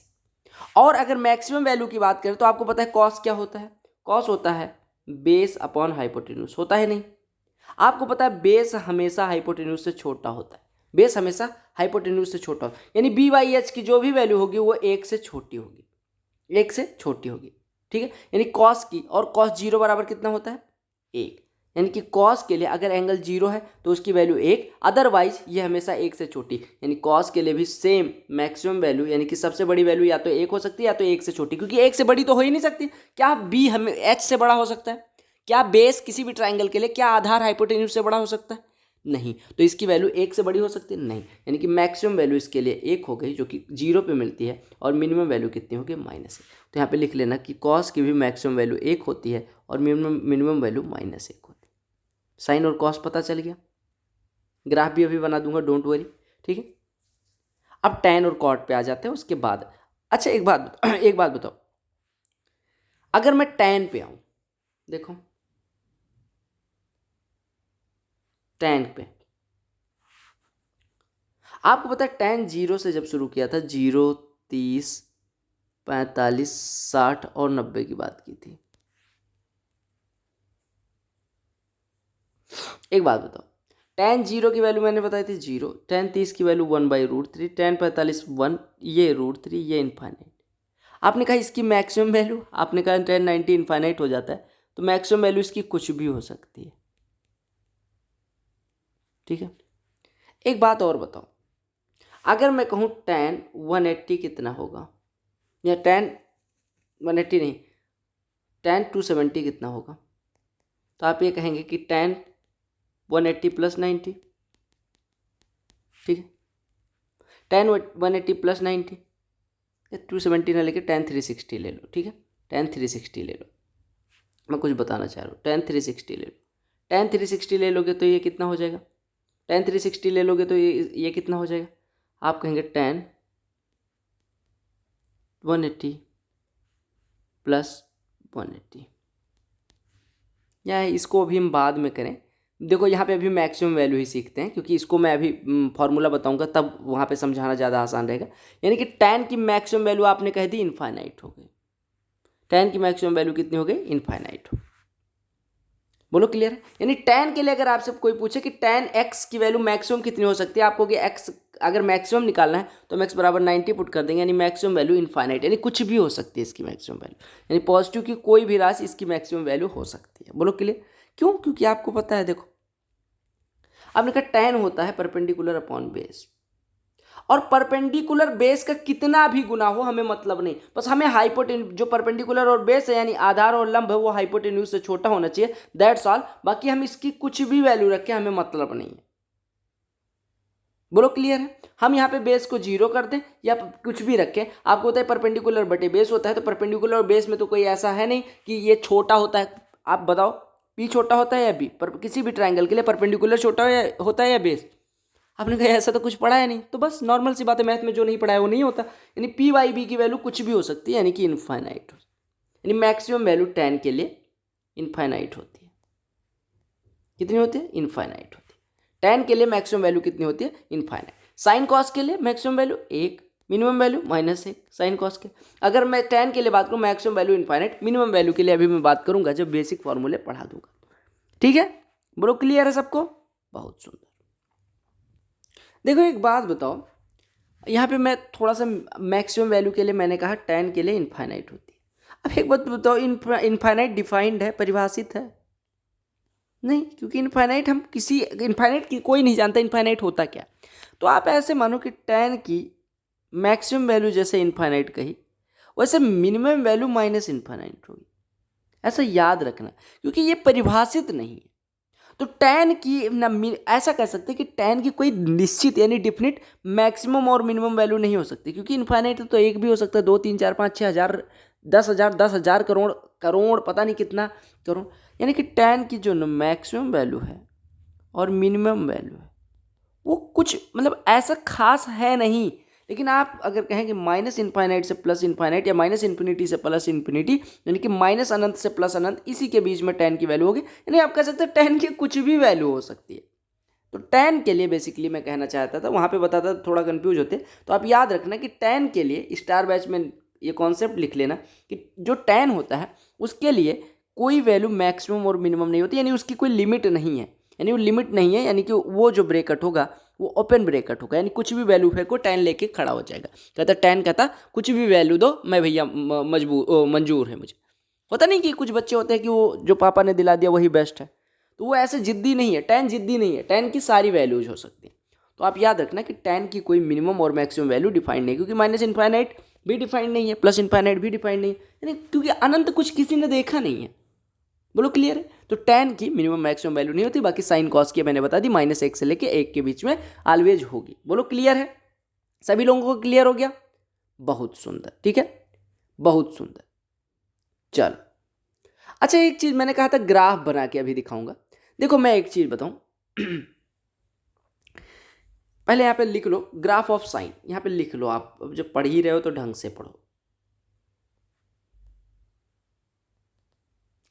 और अगर मैक्सिमम वैल्यू की बात करें तो आपको पता है कॉस क्या होता है? कॉस होता है बेस अपॉन हाइपोटेन्यूज, होता है नहीं? आपको पता है बेस हमेशा हाइपोटेन्यूज से छोटा होता है, बेस हमेशा हाइपोटेन्यूज से छोटा होता है। यानी BH की जो भी वैल्यू होगी वो 1 से छोटी होगी, 1 से छोटी होगी। ठीक है, यानी कॉस की, और कॉस 0 बराबर कितना होता है? 1। यानी कि कॉस के लिए अगर एंगल 0 है तो उसकी वैल्यू 1, अदरवाइज ये हमेशा 1 से छोटी। यानी कॉस के लिए भी सेम मैक्सिमम वैल्यू, यानी कि सबसे बड़ी वैल्यू या तो 1 हो सकती है या तो 1 से छोटी, क्योंकि 1 से बड़ी तो हो ही नहीं सकती। क्या बी हमें H से बड़ा हो सकता है? क्या बेस किसी भी ट्राइंगल के लिए, क्या आधार हाइपोटेन्यूज से बड़ा हो सकता है? नहीं। तो इसकी वैल्यू 1 से बड़ी हो सकती है? नहीं। यानी कि मैक्सिमम वैल्यू इसके लिए 1 हो गई, जो कि 0 पे मिलती है, और मिनिमम वैल्यू कितनी होगी? -1। तो यहाँ पे लिख लेना कि कॉस की भी मैक्सिमम वैल्यू 1 होती है और मिनिमम वैल्यू -1 होती है। साइन और कॉस पता चल गया? ग्राफ भी अभी बना दूंगा, डोंट वरी। ठीक है, अब टैन और कॉट पे आ जाते हैं उसके बाद। अच्छा एक बात बताओ, अगर मैं टैन पे आऊं, देखो टैन पे आपको पता है टैन 0 से जब शुरू किया था, 0, 30, 45, 60 और 90 की बात की थी। एक बात बताओ, टैन 0 की वैल्यू मैंने बताई थी 0, टैन 30 की वैल्यू 1/√3, टैन 45 1, ये √3, ये इनफाइनाइट। आपने कहा इसकी मैक्सिमम वैल्यू, आपने कहा टैन 90 इनफाइनाइट हो जाता है, तो मैक्सिमम वैल्यू इसकी कुछ भी हो सकती है। ठीक है, एक बात और बताओ, अगर मैं कहूँ tan 180 कितना होगा, या tan 180 नहीं, tan 270 कितना होगा, तो आप ये कहेंगे कि tan 180 प्लस 90, ठीक है, tan 180 प्लस 90, 270 ना लेके tan 360 ले लो, ठीक है, tan 360 ले लो। मैं कुछ बताना चाह रहा हूँ, tan 360 ले लो, tan 360 ले लोगे तो ये कितना हो जाएगा, tan 360 ले लोगे तो ये कितना हो जाएगा, आप कहेंगे tan 180 प्लस 180, या इसको अभी हम बाद में करें। देखो यहाँ पे अभी मैक्सिमम वैल्यू ही सीखते हैं, क्योंकि इसको मैं अभी फॉर्मूला बताऊंगा तब वहाँ पे समझाना ज़्यादा आसान रहेगा। यानी कि tan की मैक्सिमम वैल्यू आपने कह दी इनफाइनाइट हो गई, tan की मैक्सिमम वैल्यू कितनी हो गई, इनफाइनाइट हो। बोलो क्लियर है। यानी tan के लिए अगर आपसे कोई पूछे कि tan x की वैल्यू मैक्सिमम कितनी हो सकती है, आपको कि x अगर मैक्सिमम निकालना है तो हम x बराबर 90 पुट कर देंगे, यानी मैक्सिमम वैल्यू इनफाइनाइट, यानी कुछ भी हो सकती है इसकी मैक्सिमम वैल्यू, यानी पॉजिटिव की कोई भी राशि इसकी मैक्सिमम वैल्यू हो सकती है। बोलो क्लियर। क्यों? क्योंकि आपको पता है, देखो आपने कहा tan होता है परपेंडिकुलर अपॉन बेस, और परपेंडिकुलर बेस का कितना भी गुना हो हमें मतलब नहीं, बस हमें हाइपोटेन्यूज जो परपेंडिकुलर और बेस है यानी आधार और लंब है वो हाइपोटेन्यूज से छोटा होना चाहिए, दैट्स ऑल। बाकी हम इसकी कुछ भी वैल्यू रखें हमें मतलब नहीं है। बोलो क्लियर है। हम यहाँ पे बेस को 0 कर दें या कुछ भी रखें, आपको होता है परपेंडिकुलर बटे बेस होता है, तो परपेंडिकुलर और बेस में तो कोई ऐसा है नहीं कि ये छोटा होता है। आप बताओ पी छोटा होता है या बी, पर किसी भी ट्राइंगल के लिए परपेंडिकुलर छोटा होता है या बेस? आपने कहा ऐसा तो कुछ पढ़ा है नहीं, तो बस नॉर्मल सी बात है, मैथ में जो नहीं पढ़ा है वो नहीं होता। यानी पी वाई बी की वैल्यू कुछ भी हो सकती है, यानी कि इनफाइनाइट, यानी मैक्सिमम वैल्यू tan के लिए इनफाइनाइट होती है। कितनी होती है? इनफाइनाइट होती है। tan के लिए मैक्सिमम वैल्यू कितनी होती है? इनफाइनाइट। साइन कॉस के लिए maximum value 1, minimum value -1 sine cos के। अगर मैं tan के लिए बात करूँ maximum value infinite, minimum value के लिए अभी मैं बात करूंगा जब बेसिक फॉर्मूले पढ़ा दूंगा। ठीक है, बोलो क्लियर है सबको? बहुत सुंदर। देखो एक बात बताओ, यहाँ पे मैं थोड़ा सा मैक्सिमम वैल्यू के लिए मैंने कहा tan के लिए इनफाइनाइट होती है। अब एक बात बताओ, इनफाइनाइट डिफाइंड है, परिभाषित है? नहीं, क्योंकि इनफाइनाइट हम किसी इनफाइनाइट की कोई नहीं जानता इनफाइनाइट होता क्या। तो आप ऐसे मानो कि tan की मैक्सिमम वैल्यू जैसे इनफाइनाइट कही, वैसे मिनिमम वैल्यू माइनस इनफाइनाइट होगी, ऐसा याद रखना, क्योंकि ये परिभाषित नहीं है। तो tan की ना ऐसा कह सकते हैं कि tan की कोई निश्चित यानी डिफिनिट मैक्सिमम और मिनिमम वैल्यू नहीं हो सकती, क्योंकि इनफाइनाइट तो एक भी हो सकता है, 2 3 4 5 6 हज़ार 10,000 10,000 करोड़ करोड़ पता नहीं कितना करोड़। यानी कि tan की जो मैक्सिमम वैल्यू है और मिनिमम वैल्यू है वो कुछ मतलब ऐसा खास है नहीं। लेकिन आप अगर कहें कि माइनस इनफाइनाइट से प्लस इनफाइनाइट या माइनस इन्फिनिटी से प्लस इन्फिनिटी, यानी कि माइनस अनंत से प्लस अनंत, इसी के बीच में tan की वैल्यू होगी, यानी आप कह सकते हैं tan की कुछ भी वैल्यू हो सकती है। तो tan के लिए बेसिकली मैं कहना चाहता था, वहाँ पे बताता था थोड़ा कंफ्यूज होते। तो आप याद रखना कि tan के लिए स्टार बैच में ये कॉन्सेप्ट लिख लेना कि जो tan होता है उसके लिए कोई वैल्यू मैक्सिमम और मिनिमम नहीं होती, यानी उसकी कोई लिमिट नहीं है, यानी वो लिमिट नहीं है, यानी कि वो जो ब्रेकट होगा वो ओपन ब्रेकट होगा, यानी कुछ भी वैल्यू है को tan लेके खड़ा हो जाएगा। कहता tan कहता कुछ भी वैल्यू दो मैं भैया मंजूर है मुझे। होता नहीं कि कुछ बच्चे होते हैं कि वो जो पापा ने दिला दिया वही बेस्ट है, तो वो ऐसे जिद्दी नहीं है, tan जिद्दी नहीं है, tan की सारी वैल्यूज हो सकती हैं। तो आप याद रखना कि tan की कोई मिनिमम और मैक्सिमम वैल्यू डिफाइंड नहीं, क्योंकि माइनस इनफाइनाइट भी डिफाइंड नहीं है, प्लस इनफाइनाइट भी डिफाइंड नहीं है, यानी क्योंकि अनंत कुछ किसी ने देखा नहीं है। बोलो क्लियर है। तो tan की मिनिमम मैक्सिमम वैल्यू नहीं होती, बाकी साइन कॉस की मैंने बता दी -1 से लेके 1 के बीच में ऑलवेज होगी। बोलो क्लियर है, सभी लोगों को क्लियर हो गया? बहुत सुंदर, ठीक है, बहुत सुंदर। चलो अच्छा, एक चीज मैंने कहा था ग्राफ बना के अभी दिखाऊंगा। देखो मैं एक चीज बताऊं पहले यहाँ पे लिख लो ग्राफ ऑफ साइन, यहाँ पे लिख लो, आप जब पढ़ ही रहे हो तो ढंग से पढ़ो।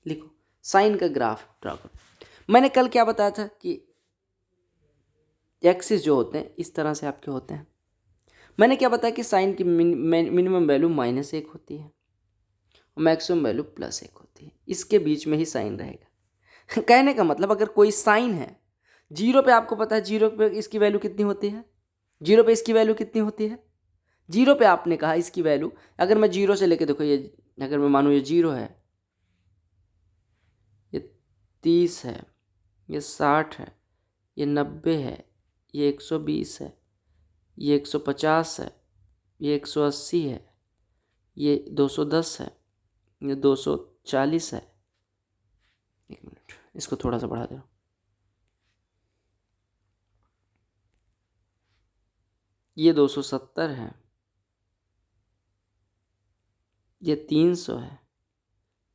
लिखो साइन का ग्राफ ड्रा करो। मैंने कल क्या बताया था कि एक्सिस जो होते हैं इस तरह से आपके होते हैं। मैंने क्या बताया कि साइन की मिनिमम वैल्यू -1 होती है और मैक्सिमम वैल्यू +1 होती है, इसके बीच में ही साइन रहेगा। कहने का मतलब अगर कोई साइन है 0 पे, आपको पता है 0 पे इसकी वैल्यू कितनी होती है, 0 पे इसकी वैल्यू कितनी होती है, 0 पे आपने कहा इसकी वैल्यू, अगर मैं 0 से लेके देखो ये, अगर मैं मानूँ ये 0 है, ये 30 है, ये 60 है, ये 90 है, ये 120 है, ये 150 है, ये 180 है, ये 210 है, ये 240 है। एक मिनट, इसको थोड़ा सा बढ़ा दे रहा हूँ। ये 270 है, ये 300 है,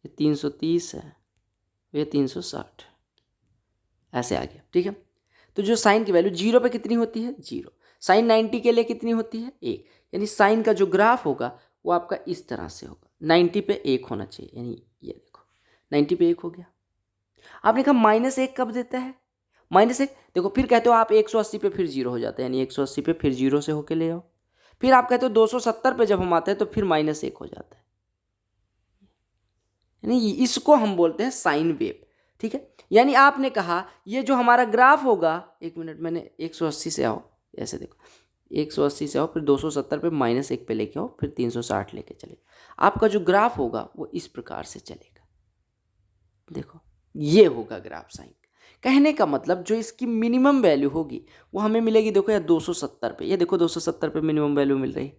ये 330 है, ये 360, ऐसे आ गया। ठीक है, तो जो साइन की वैल्यू जीरो पे कितनी होती है? जीरो। साइन 90 के लिए कितनी होती है? एक। यानी साइन का जो ग्राफ होगा वो आपका इस तरह से होगा, 90 पे एक होना चाहिए। यानी ये देखो 90 पे एक हो गया। आपने कहा -1 कब देता है? -1 देखो, फिर कहते हो आप 180 पे फिर जीरो हो जाता है, यानी 180 पे फिर जीरो से होके ले आओ। फिर आप कहते हो 270 पे जब हम आते हैं तो फिर -1 हो जाता है, यानी इसको हम बोलते हैं साइन वेव। ठीक है, यानी आपने कहा ये जो हमारा ग्राफ होगा, एक मिनट, मैंने 180 से आओ, ऐसे देखो 180 से आओ, फिर 270 पे -1 पे लेके आओ, फिर 360 लेके चले। आपका जो ग्राफ होगा वो इस प्रकार से चलेगा। देखो ये होगा ग्राफ साइन। कहने का मतलब जो इसकी मिनिमम वैल्यू होगी वो हमें मिलेगी, देखो या 270 पे, ये देखो 270 पे मिनिमम वैल्यू मिल रही है।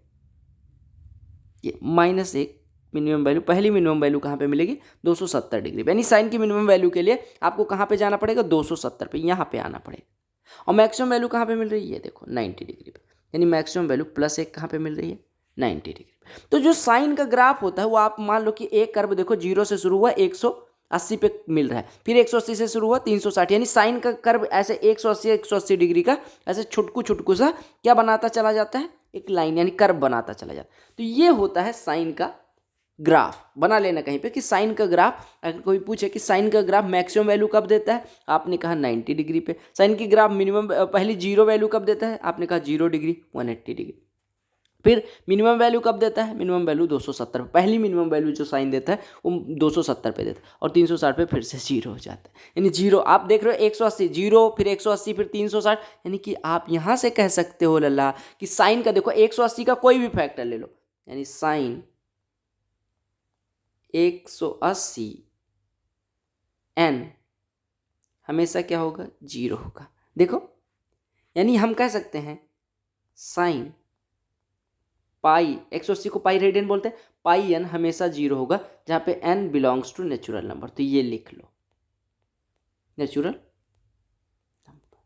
ये -1 मिनिमम वैल्यू, पहली मिनिमम वैल्यू कहाँ पे मिलेगी? 270 डिग्री पे। यानी साइन की मिनिमम वैल्यू के लिए आपको कहाँ पे जाना पड़ेगा? 270 पे, यहाँ पे आना पड़ेगा। और मैक्सिमम वैल्यू कहाँ पे मिल रही है? ये देखो 90 डिग्री पे, यानी मैक्सिमम वैल्यू +1 कहाँ पे मिल रही है? 90 डिग्री पे। तो जो साइन का ग्राफ होता है वो आप मान लो कि एक कर्व देखो, जीरो से शुरू हुआ 180 पे मिल रहा है, फिर 180 से शुरू हुआ 360, यानी साइन का कर्व ऐसे 180 डिग्री का ऐसे छुटकू छुटकू सा क्या बनाता चला जाता है? एक लाइन, यानी कर्व बनाता चला जाता है। तो ये होता है साइन का ग्राफ। बना लेना कहीं पे कि साइन का ग्राफ, अगर कोई पूछे कि साइन का ग्राफ मैक्सिमम वैल्यू कब देता है, आपने कहा 90 डिग्री पे। साइन की ग्राफ मिनिमम पहली जीरो वैल्यू कब देता है, आपने कहा 0 डिग्री, 180 डिग्री। फिर मिनिमम वैल्यू कब देता है? मिनिमम वैल्यू 270 पे, पहली मिनिमम वैल्यू जो साइन देता है वो 270 पे देता है, और 360 पे फिर से जीरो हो जाता है। यानी जीरो आप देख रहे हो, 180 जीरो, फिर 180, फिर 360, यानी कि आप यहाँ से कह सकते हो लल्ला कि साइन का देखो 180 का कोई भी फैक्टर ले लो, यानी साइन 180 n हमेशा क्या होगा? जीरो होगा। देखो, यानी हम कह सकते हैं साइन पाई, 180 को पाई रेडियन बोलते हैं, पाई n हमेशा जीरो होगा, जहाँ पे n belongs to natural number. तो ये लिख लो, नेचुरल नंबर।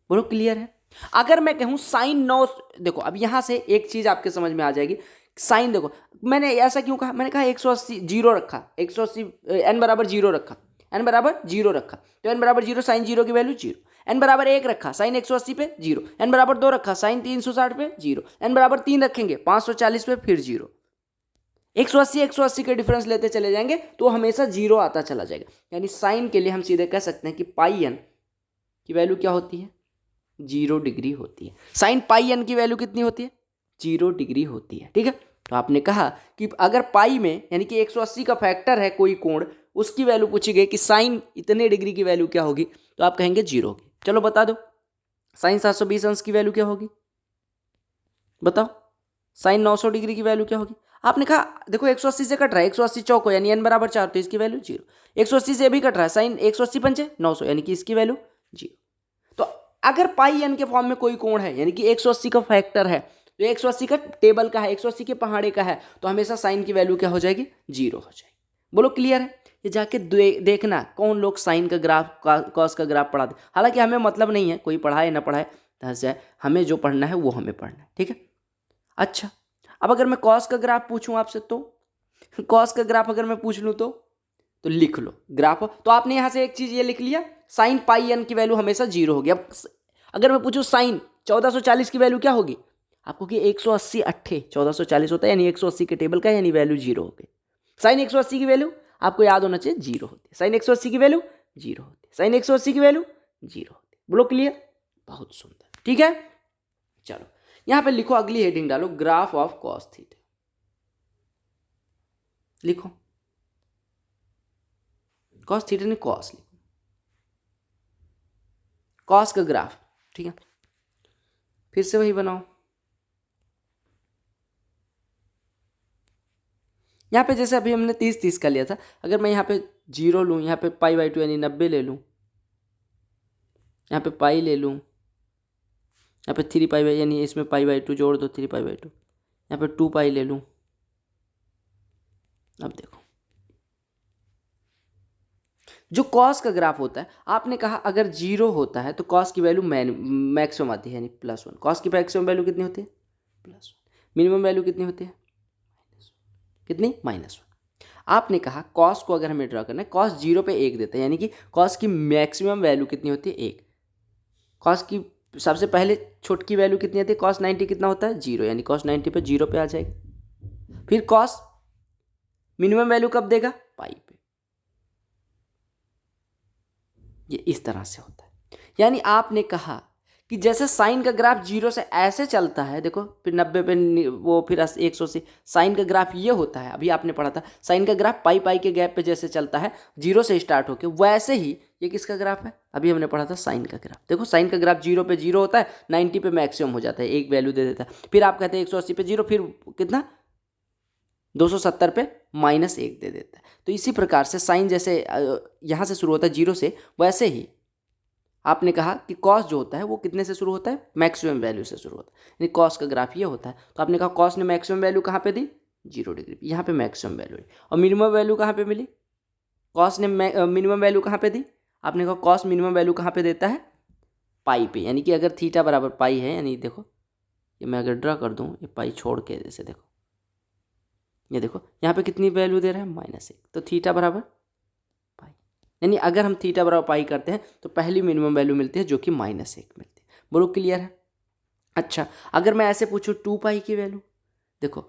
बोलो क्लियर है? अगर मैं कहूँ साइन 9, देखो अब यहाँ से एक चीज़ आपके समझ में आ जाएगी। साइन देखो, मैंने ऐसा क्यों कहा? मैंने कहा 180 जीरो रखा, 180 n बराबर जीरो रखा, n बराबर जीरो रखा, तो n बराबर जीरो, साइन जीरो की वैल्यू जीरो। n बराबर 1 रखा, साइन 180 पे जीरो। n बराबर 2 रखा, साइन 360 पे जीरो। n बराबर 3 रखेंगे 540 पे, फिर जीरो। 180 के डिफरेंस लेते चले जाएंगे तो हमेशा जीरो आता चला जाएगा। यानी साइन के लिए हम सीधे कह सकते हैं कि पाई n की वैल्यू क्या होती है? 0 डिग्री होती है। साइन पाई n की वैल्यू कितनी होती है? 0 डिग्री होती है। ठीक है, तो आपने कहा कि अगर पाई में यानी कि 180 का फैक्टर है कोई कोण, उसकी वैल्यू पूछी गई कि साइन इतने डिग्री की वैल्यू क्या होगी, तो आप कहेंगे 0 होगी। चलो बता दो, साइन 720 अंश की वैल्यू क्या होगी? बताओ, साइन 900 डिग्री की वैल्यू क्या होगी? आपने कहा देखो 180 से कट रहा है, 180 चौको यानी n बराबर 4, तो इसकी वैल्यू 0। 180 से भी कट रहा है, साइन 180 पंचे 900, यानी कि इसकी वैल्यू 0। तो अगर पाई n के फॉर्म में कोई कोण है, यानी कि 180 का फैक्टर है, तो 180 का टेबल का है, 180 के पहाड़े का है, तो हमेशा साइन की वैल्यू क्या हो जाएगी? 0 हो जाएगी। बोलो क्लियर है? ये जाके देखना कौन लोग साइन का ग्राफ, कॉस का ग्राफ पढ़ाते। हालांकि हमें मतलब नहीं है कोई पढ़ाए ना पढ़ाए, धस जाए, हमें जो पढ़ना है वो हमें पढ़ना है। ठीक है, अच्छा अब अगर मैं कॉस का ग्राफ पूछूं आपसे, तो कॉस का ग्राफ अगर मैं पूछ लूं तो लिख लो ग्राफ। तो आपने यहां से एक चीज ये लिख लिया, साइन पाई n की वैल्यू हमेशा 0 होगी। अब अगर मैं पूछूं साइन 1440 की वैल्यू क्या होगी, आपको कि 180 अट्ठे 1440 होता है, यानी 180 के टेबल का, यानी वैल्यू 0 हो गई। साइन 180 की वैल्यू आपको याद होना चाहिए 0 होती है। साइन 180 की वैल्यू 0 होती है, साइन 180 की वैल्यू 0 होती है। बोलो क्लियर? बहुत सुंदर। ठीक है, चलो यहां पे लिखो, अगली हेडिंग डालो, ग्राफ ऑफ कॉस थीटा। लिखो कॉस थीटा ने कॉस लिखो, कॉस का ग्राफ। ठीक है, फिर से वही बनाओ। यहाँ पे जैसे अभी हमने 30-30 का लिया था, अगर मैं यहाँ पे 0 लूँ, यहाँ पे π/2 यानी 90 ले लूँ, यहाँ पे पाई ले लूँ, यहाँ पे 3 पाई यानी इसमें पाई/2 जोड़ दो, 3 पाई/2, यहाँ पे 2 पाई ले लूँ। अब देखो जो कॉस का ग्राफ होता है, आपने कहा अगर 0 होता है तो कॉस की वैल्यू मैक्सिमम आती है यानी +1। कॉस की मैक्सिमम वैल्यू कितनी होती है? +1। मिनिमम वैल्यू कितनी होती है? कितनी? -1। आपने कहा कॉस को अगर हमें ड्रा करना है, कॉस 0 पे 1 देता है, यानी कि कॉस की मैक्सिमम वैल्यू कितनी होती है? 1। कॉस की सबसे पहले छोटकी वैल्यू कितनी आती है? cos 90 कितना होता है? 0, यानी cos 90 पे 0 पे आ जाएगा। फिर cos मिनिमम वैल्यू कब देगा? पाई पे। ये इस तरह से होता है। यानी आपने कहा कि जैसे साइन का ग्राफ 0 से ऐसे चलता है, देखो फिर 90 पे वो फिर 180, साइन का ग्राफ ये होता है। अभी आपने पढ़ा था साइन का ग्राफ पाई के गैप पे जैसे चलता है 0 से स्टार्ट होके, वैसे ही ये किसका ग्राफ है? अभी हमने पढ़ा था साइन का ग्राफ। देखो साइन का ग्राफ 0 पे 0 होता है, 90 पे मैक्सिमम हो जाता है, एक वैल्यू दे देता है। फिर आप कहते हैं 180 पे 0, फिर कितना? 270 पे -1 दे देता है। तो इसी प्रकार से साइन जैसे यहाँ से शुरू होता है 0 से, वैसे ही आपने कहा कि कॉस जो होता है वो कितने से शुरू होता है? मैक्सिमम वैल्यू से शुरू होता है, यानी कॉस का ग्राफ ये होता है। तो आपने कहा कॉस ने मैक्सिमम वैल्यू कहाँ पे दी? 0 डिग्री, यहाँ पे मैक्सिमम वैल्यू। और मिनिमम वैल्यू कहाँ पे मिली? कॉस ने मिनिमम वैल्यू कहाँ पे दी? आपने कहा कॉस मिनिमम वैल्यू कहाँ पे देता है? पाई पे। यानी कि अगर थीटा बराबर पाई है, यानी देखो ये मैं अगर ड्रा कर दूँ, ये पाई छोड़ के जैसे देखो, ये देखो यहाँ पे कितनी वैल्यू दे रहा है? -1। तो थीटा बराबर पाई, यानी अगर हम थीटा बराबर पाई करते हैं तो पहली मिनिमम वैल्यू मिलती है जो कि -1 मिलती है। बोलो क्लियर है? अच्छा, अगर मैं ऐसे पूछूं 2 पाई की वैल्यू, देखो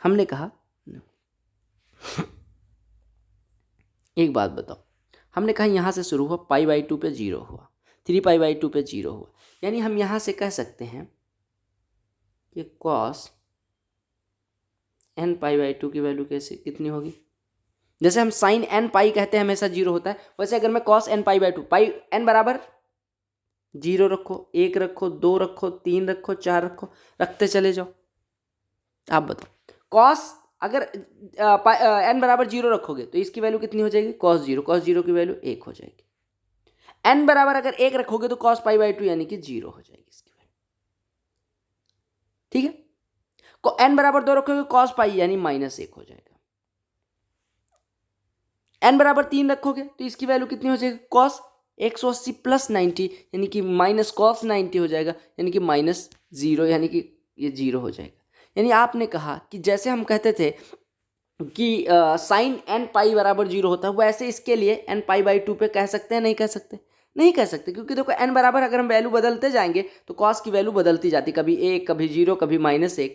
हमने कहा एक बात बताओ, हमने कहा यहाँ से शुरू हुआ पाई/2 पे 0 हुआ, 3 पाई/2 पे 0 हुआ, यानी हम यहाँ से कह सकते हैं कि कॉस n पाई/2 की वैल्यू कैसे कितनी होगी? जैसे हम साइन n पाई कहते हैं हमेशा 0 होता है, वैसे अगर मैं कॉस n पाई/2, पाई n बराबर 0 रखो, 1 रखो, 2 रखो, 3 रखो, 4 रखो, रखते चले जाओ। आप बताओ कॉस अगर n बराबर 0 रखोगे तो इसकी वैल्यू कितनी हो जाएगी? cos 0 की वैल्यू 1 हो जाएगी। n बराबर अगर 1 रखोगे तो cos पाई/2 यानी कि 0 हो जाएगी इसकी वैल्यू। ठीक है, n बराबर 2 रखोगे cos पाई यानी -1 हो जाएगा। n बराबर 3 रखोगे तो इसकी वैल्यू कितनी हो जाएगी? cos 180 + 90 यानी कि -cos 90 हो जाएगा, यानी कि -0, यानी कि ये 0 हो जाएगा। यानी आपने कहा कि जैसे हम कहते थे कि साइन n पाई बराबर 0 होता है, वैसे इसके लिए n पाई/2 पे कह सकते हैं? नहीं कह सकते? नहीं कह सकते, क्योंकि देखो n बराबर अगर हम वैल्यू बदलते जाएंगे तो cos की वैल्यू बदलती जाती, कभी 1, कभी 0, कभी -1।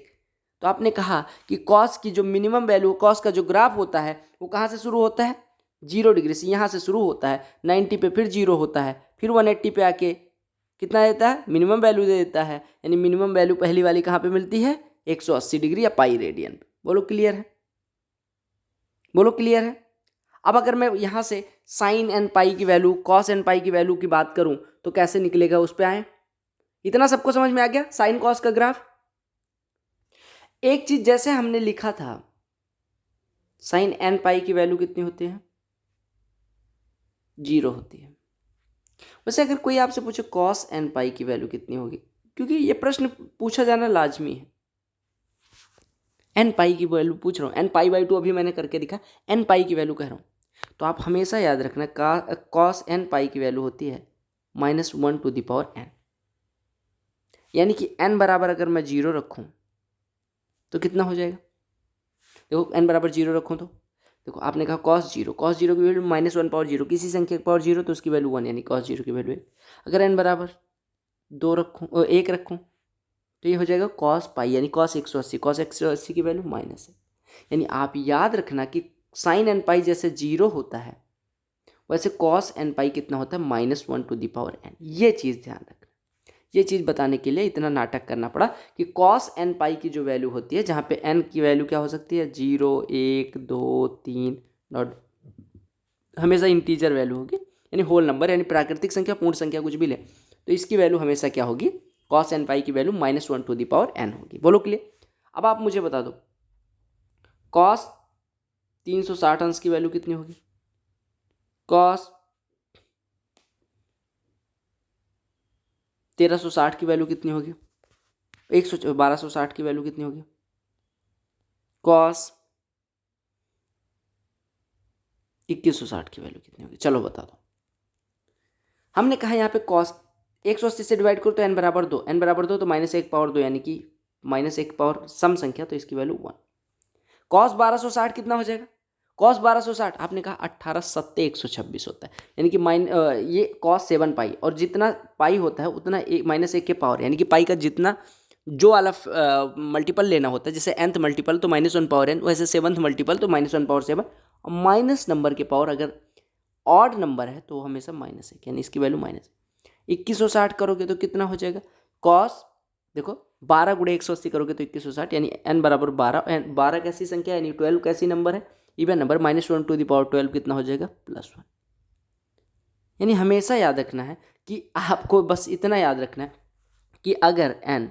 तो आपने कहा कि cos की जो मिनिमम वैल्यू, cos का जो ग्राफ होता है वो कहाँ से शुरू होता है? 0 डिग्री से, यहाँ से शुरू होता है 90 पे, फिर 0 होता है, फिर 180 पे आके कितना देता है? मिनिमम वैल्यू दे देता है। यानी मिनिमम वैल्यू पहली वाली कहाँ पे मिलती है? 180 डिग्री या पाई रेडियन पे। बोलो क्लियर है? बोलो क्लियर है? अब अगर मैं यहाँ से साइन n पाई की वैल्यू, कॉस n पाई की वैल्यू की बात करूँ तो कैसे निकलेगा, उस पर आए। इतना सबको समझ में आ गया साइन कॉस का ग्राफ? एक चीज जैसे हमने लिखा था साइन n पाई की वैल्यू कितनी होती है? 0 होती है। वैसे अगर कोई आपसे पूछे कॉस n पाई की वैल्यू कितनी होगी, क्योंकि ये प्रश्न पूछा जाना लाजमी है, n पाई की वैल्यू पूछ रहा हूँ, n पाई/2 अभी मैंने करके दिखा, n पाई की वैल्यू कह रहा हूँ, तो आप हमेशा याद रखना कॉस n पाई की वैल्यू होती है -1/n। यानी कि n बराबर अगर मैं 0 रखूँ तो कितना हो जाएगा? देखो n बराबर 0 रखूँ तो देखो आपने कहा cos 0 की वैल्यू -1/0, किसी संख्या की पावर 0 तो उसकी वैल्यू 1, यानी cos 0 की वैल्यू 1। अगर n बराबर 2 रखूँ, 1 रखूँ, तो ये हो जाएगा cos पाई, यानी cos 180 की वैल्यू -1। यानी आप याद रखना कि साइन n पाई जैसे 0 होता है वैसे cos n पाई कितना होता है? -1/n। ये चीज़ ध्यान रखना। ये चीज़ बताने के लिए इतना नाटक करना पड़ा कि cos n पाई की जो वैल्यू होती है, जहाँ पे n की वैल्यू क्या हो सकती है? 0, 1, 2, 3, नॉट हमेशा इंटीजर वैल्यू होगी, यानी होल नंबर, यानी प्राकृतिक संख्या, पूर्ण संख्या, कुछ भी ले, तो इसकी वैल्यू हमेशा क्या होगी? cos n पाई की वैल्यू -1/n होगी। बोलो क्लियर? अब आप मुझे बता दो cos 360 अंश की वैल्यू कितनी होगी? cos 1360 की वैल्यू कितनी होगी, 1260 की वैल्यू कितनी होगी, कॉस 2160 की वैल्यू कितनी होगी, चलो बता दो। हमने कहा यहाँ पे कॉस 180 से डिवाइड करो तो n बराबर 2, n बराबर 2 तो -1 पावर 2 यानी कि -1 पावर सम संख्या, तो इसकी वैल्यू 1। कॉस 1260 कितना हो जाएगा, कॉस 1260 आपने कहा 18 सत्ते 126 होता है, यानी कि ये कॉस 7 पाई, और जितना पाई होता है उतना -1 के पावर, यानी कि पाई का जितना जो वाला मल्टीपल लेना होता है, जैसे nth मल्टीपल तो -1 पावर n, वैसे 7th मल्टीपल तो -1 पावर 7, और माइनस नंबर के पावर अगर ऑड नंबर है तो हमेशा -1, यानी इसकी वैल्यू -2160 करोगे तो कितना हो जाएगा, कॉस देखो 12 गुणे 180 करोगे तो 2160, यानी n बराबर 12, 12 कैसी संख्या है, यानी 12 कैसी नंबर है, even number, -1 to the power 12 कितना हो जाएगा, +1। यानी हमेशा याद रखना है कि आपको बस इतना याद रखना है कि अगर n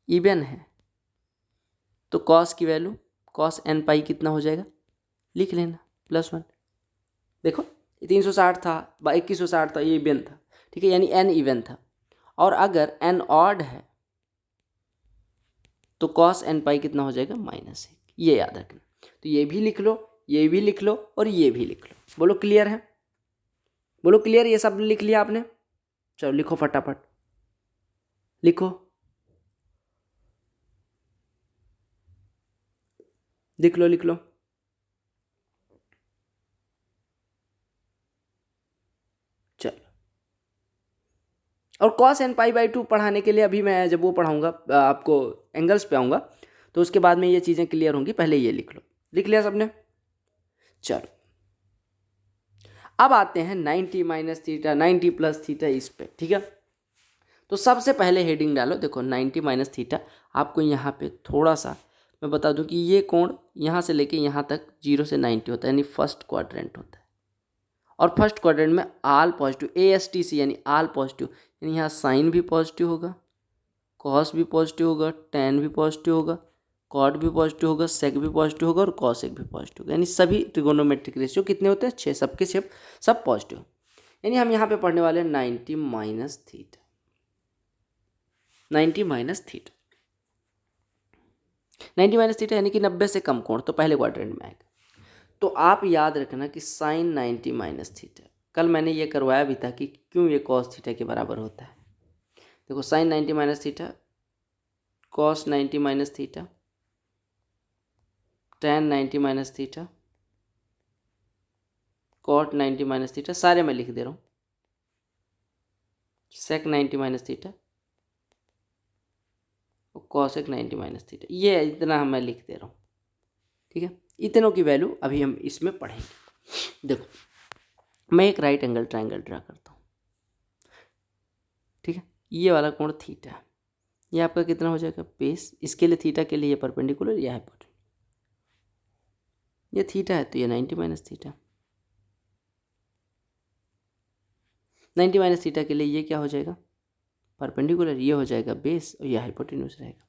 इवन है तो कॉस की वैल्यू कॉस n पाई कितना हो जाएगा, लिख लेना +1। देखो 360 था, 2160 था, ये इवन था, ठीक है, यानी n इवन था, और अगर n ऑड है तो कॉस n पाई कितना हो जाएगा, -1, ये याद रखना। तो ये भी लिख लो, ये भी लिख लो, और ये भी लिख लो। बोलो क्लियर है, बोलो क्लियर, ये सब लिख लिया आपने, चलो लिखो फटाफट, लिखो, लिख लो, लिख लो। चलो, और कॉस n पाई बाई 2 पढ़ाने के लिए अभी मैं जब वो पढ़ाऊंगा आपको एंगल्स पे आऊँगा तो उसके बाद में ये चीज़ें क्लियर होंगी, पहले ये लिख लो। लिख लिया सबने, चलो अब आते हैं 90 - थीटा 90 + थीटा इस पे, ठीक है। तो सबसे पहले हेडिंग डालो, देखो 90 - थीटा, आपको यहाँ पे थोड़ा सा मैं बता दूं कि ये कोण यहाँ से लेके यहाँ तक 0 से 90 होता है, यानी फर्स्ट क्वाड्रेंट होता है, और फर्स्ट क्वाड्रेंट में आल पॉजिटिव, ASTC यानी आल पॉजिटिव, यानी यहाँ साइन भी पॉजिटिव होगा, कॉस भी पॉजिटिव होगा, टेन भी पॉजिटिव होगा, कॉट भी पॉजिटिव होगा, सेक भी पॉजिटिव होगा, और कॉसेक भी पॉजिटिव होगा, यानी सभी ट्रिगोनोमेट्रिक रेशियो कितने होते हैं, 6, सबके 6 सब पॉजिटिव। यानी हम यहाँ पे पढ़ने वाले हैं 90 - थीटा, 90 - थीटा, 90 - थीटा यानी कि 90 से कम कोण, तो पहले क्वाड्रेंट में आएगा। तो आप याद रखना कि साइन 90 - थीटा, कल मैंने ये करवाया भी था कि क्यों ये कॉस थीटा के बराबर होता है। देखो sine 90 - theta, cos 90 - theta, tan 90 - theta, cot 90 - theta, सारे मैं लिख दे रहा हूँ, सेक 90 - थीटा, और कॉसेक 90 - थीटा, ये इतना मैं लिख दे रहा हूँ, ठीक है। इतनों की वैल्यू अभी हम इसमें पढ़ेंगे। देखो मैं एक राइट एंगल ट्रायंगल ड्रा करता हूँ, ठीक है, ये वाला कोण थीटा है, ये आपका कितना हो जाएगा, बेस, इसके लिए थीटा के लिए ये परपेंडिकुलर, ये हाइपोटेन्यूज, ये थीटा है तो ये 90 - थीटा, 90 - थीटा के लिए ये क्या हो जाएगा, परपेंडिकुलर, ये हो जाएगा बेस, और ये हाइपोटेन्यूज रहेगा।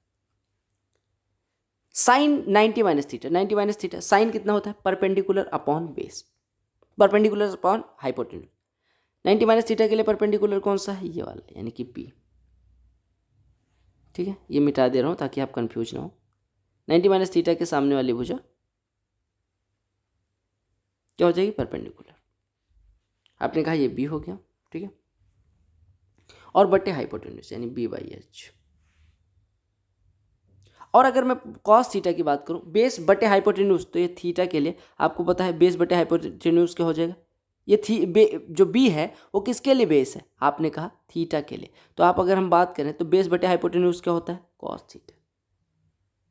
साइन 90 - थीटा, 90 - थीटा, साइन कितना होता है, perpendicular upon base, perpendicular upon hypotenuse. 90 - theta के लिए परपेंडिकुलर कौन सा है, ये वाला, यानी कि पी, ठीक है, ये मिटा दे रहा हूँ ताकि आप कंफ्यूज ना हो। 90 - थीटा के सामने वाली भुजा क्या हो जाएगी, परपेंडिकुलर, आपने कहा ये बी हो गया, ठीक है, और बटे हाइपोटेन्यूज यानी B/H। और अगर मैं कॉस थीटा की बात करूं, बेस बटे हाइपोटेन्यूज, तो ये थीटा के लिए आपको पता है बेस बटे हाइपोटेन्यूज क्या हो जाएगा, ये जो बी है वो किसके लिए बेस है, आपने कहा थीटा के लिए, तो आप अगर हम बात करें तो बेस बटे हाइपोटेन्यूज क्या होता है, कॉस थीटा,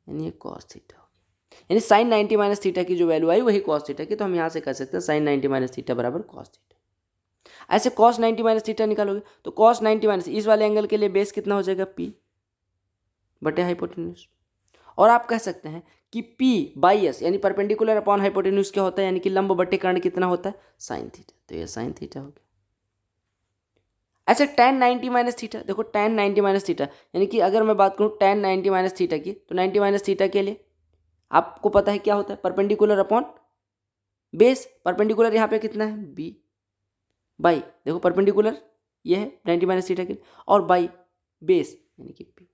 यानी ये कॉस थीटा हो गया। यानी साइन 90 - थीटा की जो वैल्यू आई वही कॉस थीटा की, तो हम यहाँ से कह सकते हैं साइन 90 - थीटा बराबर कॉस थीटा। ऐसे कॉस 90 - थीटा निकालोगे तो कॉस 90 इस वाले एंगल के लिए बेस कितना हो जाएगा, पी बटे हाइपोटेन्यूज, और आप कह सकते हैं कि P/S यानी परपेंडिकुलर अपॉन हाइपोटेन्यूज क्या होता है, यानी कि लंब बटे कर्ण कितना होता है, साइन थीटा, तो ये साइन थीटा हो गया। ऐसे tan 90 - थीटा, देखो tan 90 - थीटा यानी कि अगर मैं बात करूं tan 90 - थीटा की, तो 90 - थीटा के लिए आपको पता है क्या होता है, परपेंडिकुलर अपॉन बेस, परपेंडिकुलर यहाँ पे कितना है, B/, देखो परपेंडिकुलर ये है 90 माइनस थीटा की, और बाई बेस यानी कि पी।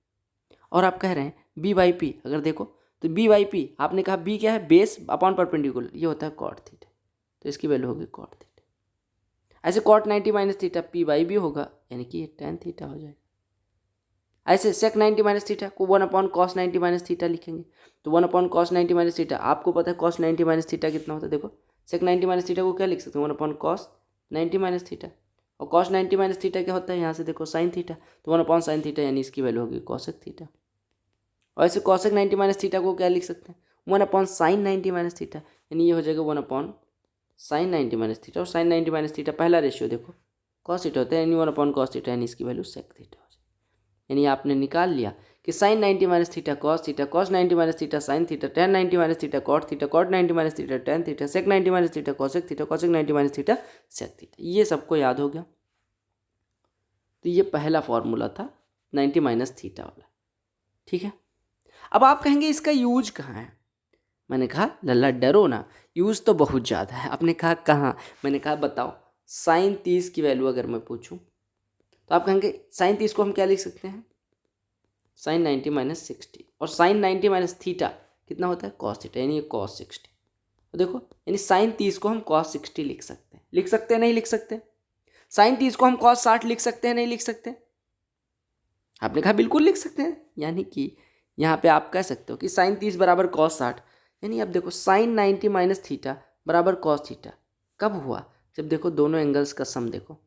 और आप कह रहे हैं बी बाई पी, अगर देखो तो बी बाई पी, आपने कहा बी क्या है, बेस अपॉन परपेंडिकुलर, ये होता है कॉट थीटा, तो इसकी वैल्यू होगी कॉट थीटा। ऐसे cot 90 minus theta P by B होगा, यानी कि ये टेन थीटा हो जाएगा। ऐसे सेक 90 माइनस थीटा को 1 अपॉन कॉस 90 माइनस थीटा लिखेंगे, तो 1 अपॉन कॉस 90 माइनस थीटा, आपको पता है कॉस 90 माइनस थीटा कितना होता है, देखो सेक 90 माइनस थीटा को क्या लिख सकते हैं, 1 अपॉन कॉस 90 माइनस थीटा, और कॉस 90 माइनस थीटा क्या होता है, यहाँ से देखो साइन थीटा, तो 1 अपॉन साइन थीटा, यानी इसकी वैल्यू होगी कॉसेक थीटा। और ऐसे कॉसेक 90 माइनस थीटा को क्या लिख सकते हैं, 1 अपॉन साइन 90 माइनस थीटा, यानी ये हो जाएगा 1 अपॉन साइन 90 माइनस थीटा, और साइन 90 माइनस थीटा पहला रेशियो देखो कॉस थीटा होता है, यानी 1 अपॉन कॉस थीटा, यानी इसकी वैल्यू सेक थीटा हो जाएगी। यानी आपने निकाल लिया कि sine 90 minus theta cos theta, cos 90 minus theta sine theta, tan 90 minus theta cot theta, cot 90 minus theta tan theta, sec 90 minus theta cosec theta, cosec 90 minus theta sec theta. ये सबको याद हो गया। तो ये पहला फॉर्मूला था 90 माइनस थीटा वाला, ठीक है। अब आप कहेंगे इसका यूज कहाँ है, मैंने कहा लल्ला डरो ना, यूज तो बहुत ज़्यादा है। आपने कहा कहाँ, मैंने कहा बताओ, साइन 30 की वैल्यू अगर मैं पूछूं तो आप कहेंगे साइन 30 को हम क्या लिख सकते हैं, साइन 90 माइनस 60, और साइन 90 माइनस थीटा कितना होता है, कॉस थीटा, यानी ये कॉस 60। तो देखो यानी साइन 30 को हम कॉस 60 लिख सकते हैं, लिख सकते हैं नहीं लिख सकते, साइन 30 को हम कॉस 60 लिख सकते हैं नहीं लिख सकते, आपने कहा बिल्कुल लिख सकते हैं। यानी कि यहाँ पे आप कह सकते हो कि साइन 30 बराबर कॉस 60, यानी अब देखो साइन 90 माइनस थीटा बराबर कॉस थीटा कब हुआ, जब देखो दोनों एंगल्स का सम देखो,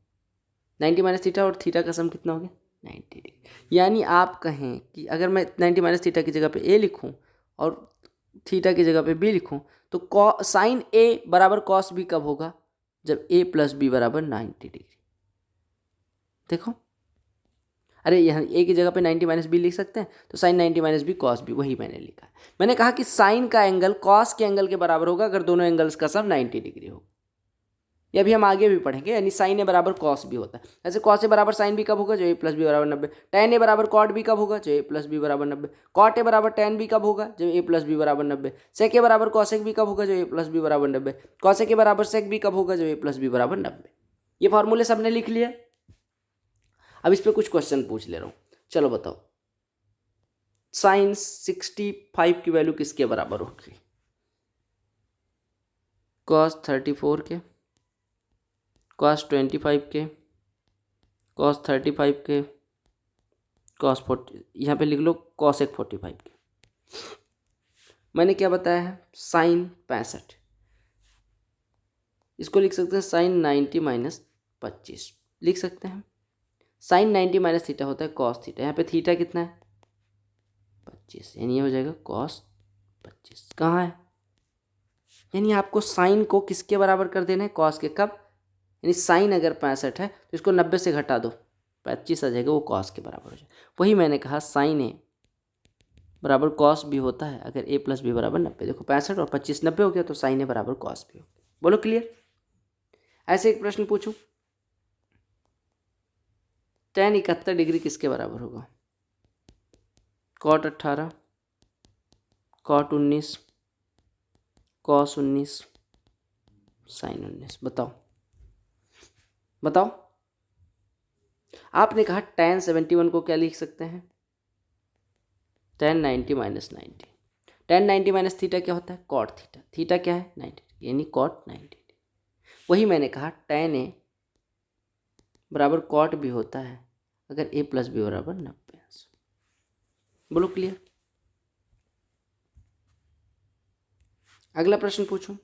90 माइनस थीटा और थीटा का सम कितना हो गया, 90 डिग्री। यानी आप कहें कि अगर मैं 90 माइनस थीटा की जगह पे ए लिखूं और थीटा की जगह पे बी लिखूं, तो साइन ए बराबर कॉस बी कब होगा, जब ए प्लस बी बराबर 90 डिग्री। देखो अरे यहाँ ए की जगह पे 90 माइनस बी लिख सकते हैं, तो sine 90 minus B cos B, वही मैंने लिखा है। मैंने कहा कि साइन का एंगल कॉस के एंगल के बराबर होगा अगर दोनों एंगल्स का सम 90 डिग्री हो। ये अभी हम आगे भी पढ़ेंगे, यानी साइन ए बराबर कॉस भी होता है। ऐसे कॉस ए बराबर साइन बी कब होगा, जो ए प्लस बी बराबर 90। टेन ए बराबर कॉट बी कब होगा, जो ए प्लस बी बराबर 90। कॉट ए बराबर टेन बी कब होगा, जो ए प्लस बी बराबर 90। सेक ए बराबर कॉसेक बी कब होगा, जो ए प्लस बी बराबर 90। कॉसेक ए बराबर सेक बी कब होगा, जो ए प्लस बी बराबर 90। ये फॉर्मूले सबने लिख लिया। अब इस पर कुछ क्वेश्चन पूछ ले रहा हूँ, चलो बताओ, साइन 65 की वैल्यू किसके बराबर होगी, कॉस 34 के, कॉस 25 के, कॉस 35 के, कॉस 40, यहाँ पे लिख लो कॉसेक 45 के। मैंने क्या बताया है, साइन 65, इसको लिख सकते हैं साइन 90 माइनस 25 लिख सकते हैं। साइन 90 माइनस थीटा होता है कॉस थीटा, यहाँ पे थीटा कितना है 25, यानी ये हो जाएगा कॉस 25। कहाँ है, यानी आपको साइन को किसके बराबर कर देना है, कॉस के। कब, यानी साइन अगर 65 है तो इसको 90 से घटा दो, 25 आ जाएगा, वो कॉस के बराबर हो जाएगा। वही मैंने कहा साइन ए बराबर कॉस भी होता है अगर ए प्लस बी बराबर 90। देखो 65 और 25 90 हो गया, तो साइन ए बराबर कॉस भी हो गया। बोलो क्लियर। ऐसे एक प्रश्न पूछूं, टेन 71 डिग्री किसके बराबर होगा, कॉट 18, कॉट 19, कॉस 19, साइन 19। बताओ बताओ। आपने कहा टेन 71 को क्या लिख सकते हैं, ten 90 minus 90। Ten 90 minus theta क्या होता है, कॉट थीटा, थीटा क्या है 90, यानी कॉट 90। वही मैंने कहा टेन ए बराबर कॉट भी होता है अगर ए प्लस बी बराबर 90। बोलो क्लियर। अगला प्रश्न पूछूं,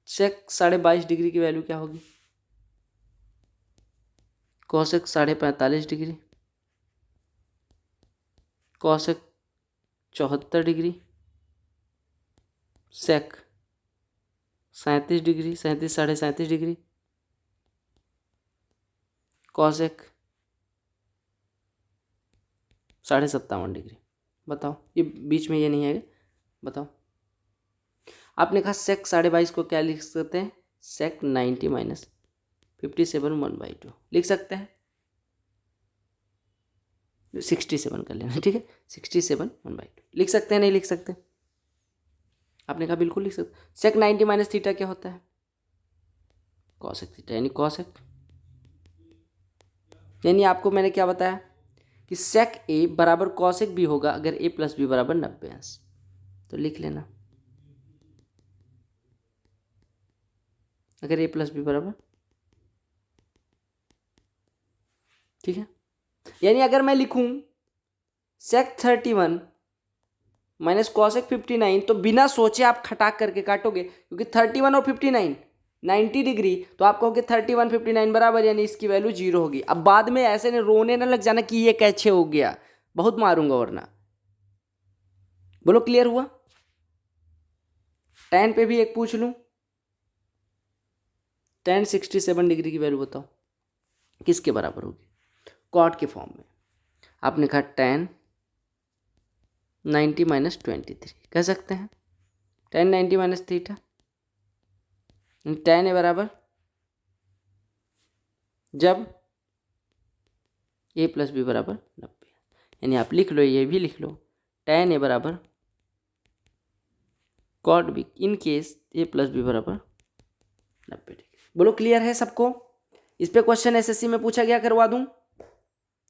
सेक 22.5 डिग्री की वैल्यू क्या होगी, कॉसेक 45.5 डिग्री, कॉसेक 74 डिग्री, सेक 37 डिग्री, 37 37.5 डिग्री, कॉसेक 57.5 डिग्री। बताओ, ये बीच में ये नहीं है, बताओ। आपने कहा सेक 22.5 को क्या लिख सकते हैं, सेक 90 माइनस 57 1/2 लिख सकते हैं, 67 कर लेना, ठीक है, 67 1/2 लिख सकते हैं नहीं लिख सकते, आपने कहा बिल्कुल लिख सकते। सेक 90 माइनस थीटा क्या होता है, कॉसेक थीटा यानी कॉसेक, यानी आपको मैंने क्या बताया कि सेक ए बराबर कॉसेक भी होगा अगर ए प्लस बी बराबर 90 अंश। तो लिख लेना अगर ए प्लस बी बराबर, ठीक है। यानी अगर मैं लिखूं सेक 31 माइनस कॉसेक 59 तो बिना सोचे आप खटाक करके काटोगे, क्योंकि 31 और 59 90 डिग्री, तो आप कहोगे 31 59 बराबर, यानी इसकी वैल्यू 0 होगी। अब बाद में ऐसे ने रोने ना लग जाना कि ये कैसे हो गया, बहुत मारूंगा वरना। बोलो क्लियर हुआ। tan पे भी एक पूछ लूं, tan 67 डिग्री की वैल्यू बताओ किसके बराबर होगी, कॉट के फॉर्म में। आपने कहा tan 90 माइनस 23 कह सकते हैं, tan 90 minus theta, tan A बराबर जब ए प्लस बी बराबर 90, यानी आप लिख लो, ये भी लिख लो, tan ए बराबर cot B in case A plus B बराबर 90 डिग्री। बोलो क्लियर है सबको। इस पे क्वेश्चन एसएससी में पूछा गया, करवा दूं,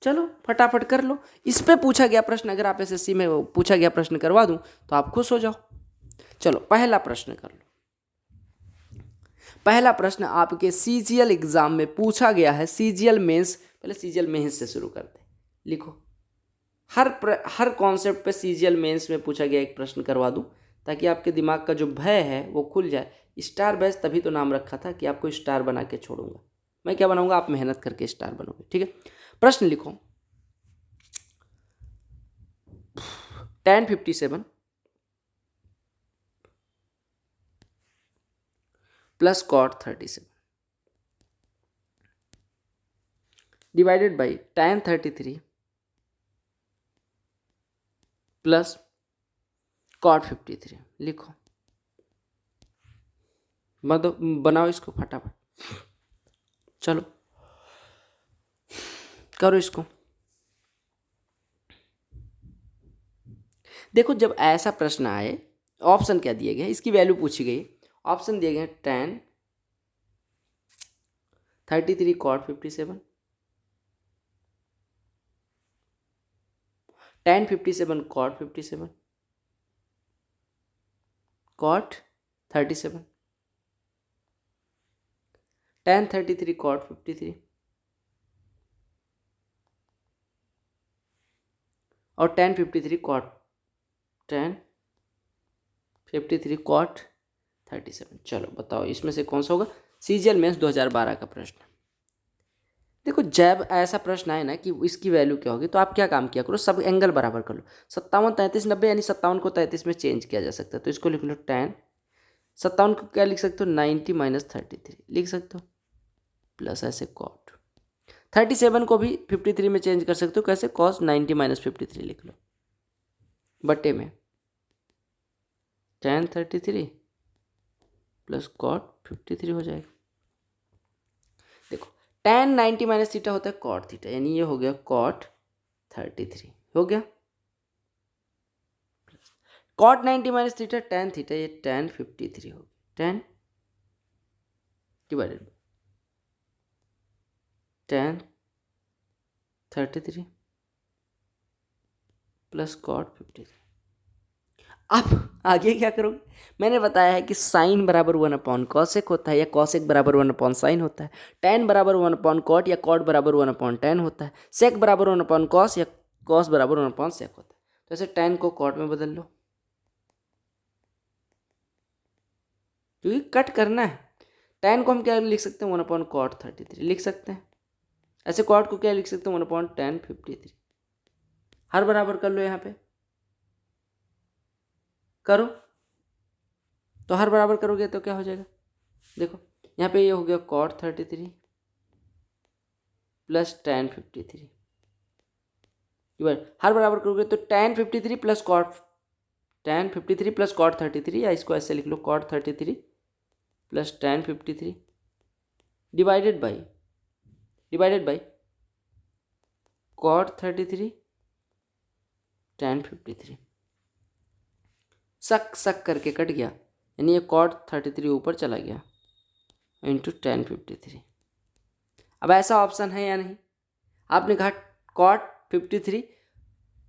चलो फटाफट कर लो। इस पे पूछा गया प्रश्न अगर आप एसएससी में पूछा गया प्रश्न करवा दूं तो आप खुश हो जाओ। चलो पहला प्रश्न कर लो। पहला प्रश्न आपके सीजीएल एग्जाम में पूछा गया है, सीजीएल मेंस। पहले सीजीएल मेंस से शुरू करते हैं, लिखो। हर कॉन्सेप्ट पे सीजीएल मेंस में पूछा गया एक प्रश्न करवा दूं ताकि आपके दिमाग का जो भय है वो खुल जाए। स्टार बैच तभी तो नाम रखा था कि आपको स्टार बना के छोड़ूंगा। मैं क्या बनाऊंगा, आप मेहनत करके स्टार बनोगे, ठीक है। प्रश्न लिखो, tan 57 plus cot 37 divided by tan 33 plus cot 53। लिखो, बनाओ इसको फटाफट, चलो करो इसको। देखो जब ऐसा प्रश्न आए, ऑप्शन क्या दिए गए, इसकी वैल्यू पूछी गई। ऑप्शन दिए गए tan 33 cot 57, tan 57 cot 57, cot 37, tan 33 cot 53 और tan 53 cot 37। चलो बताओ इसमें से कौन सा होगा। सीजीएल मेंस 2012 का प्रश्न। देखो जब ऐसा प्रश्न आए ना कि इसकी वैल्यू क्या होगी, तो आप क्या काम किया करो, सब एंगल बराबर कर लो। 57 33 90, यानी 57 को 33 में चेंज किया जा सकता है, तो इसको लिख लो tan 57 को क्या लिख सकते हो, 90 माइनस 33 लिख सकते हो, प्लस ऐसे cot 37 को भी 53 में चेंज कर सकते हो, कैसे, cos 90 माइनस 53 लिख लो, बटे में tan 33 प्लस cot 53 हो जाएगा। देखो tan 90 माइनस थीटा होता है cot थीटा, यानी ये हो गया cot 33 हो गया, cot 90 minus theta tan theta, ये tan 53 हो गया, tan divided tan 33 plus cot 53। अब आगे क्या करोगे, मैंने बताया है कि साइन बराबर 1/cosec होता है या cosec बराबर 1/sin होता है, tan बराबर 1/cot या cot बराबर 1/tan होता है, sec बराबर 1/cos या cos बराबर 1/sec होता है। तो ऐसे tan को cot में बदल लो, क्योंकि कट करना है। tan को हम क्या लिख सकते हैं, 1/cot 33 लिख सकते हैं। ऐसे cot को क्या लिख सकते हैं, 1/tan 53। हर बराबर कर लो, यहाँ पे करो, तो हर बराबर करोगे तो क्या हो जाएगा, देखो यहाँ पे ये हो गया cot 33 प्लस tan 53, हर बराबर करोगे तो tan 53 प्लस cot 33, या इसको ऐसे लिख लो cot 33 plus tan 53 divided by cot 33 tan 53। सक करके कट गया, यानी ये cot 33 ऊपर चला गया, इंटू tan 53। अब ऐसा ऑप्शन है या नहीं? आपने कहा cot 53,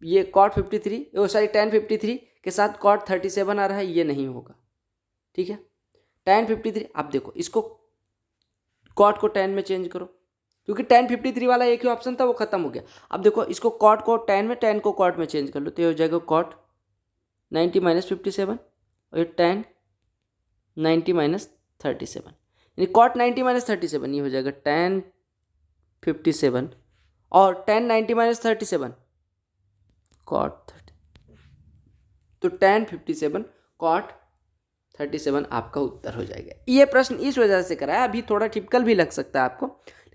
ये cot 53 ओ सॉरी tan 53 के साथ cot 37 आ रहा है, ये नहीं होगा। ठीक है, tan 53 आप देखो इसको cot को tan में चेंज करो, क्योंकि tan 53 वाला एक ही ऑप्शन था वो खत्म हो गया। अब देखो इसको cot को tan में, tan को cot में चेंज कर लो तो ये हो जाएगा cot 90 माइनस 57 और ये tan 90 माइनस 37, यानी cot 90 माइनस 37 ये हो जाएगा tan 57 और tan 90 माइनस 37 cot 30, तो tan 57 cot 37 आपका उत्तर हो जाएगा। ये प्रश्न इस वजह से कराया, अभी थोड़ा टिपिकल भी लग सकता है आपको,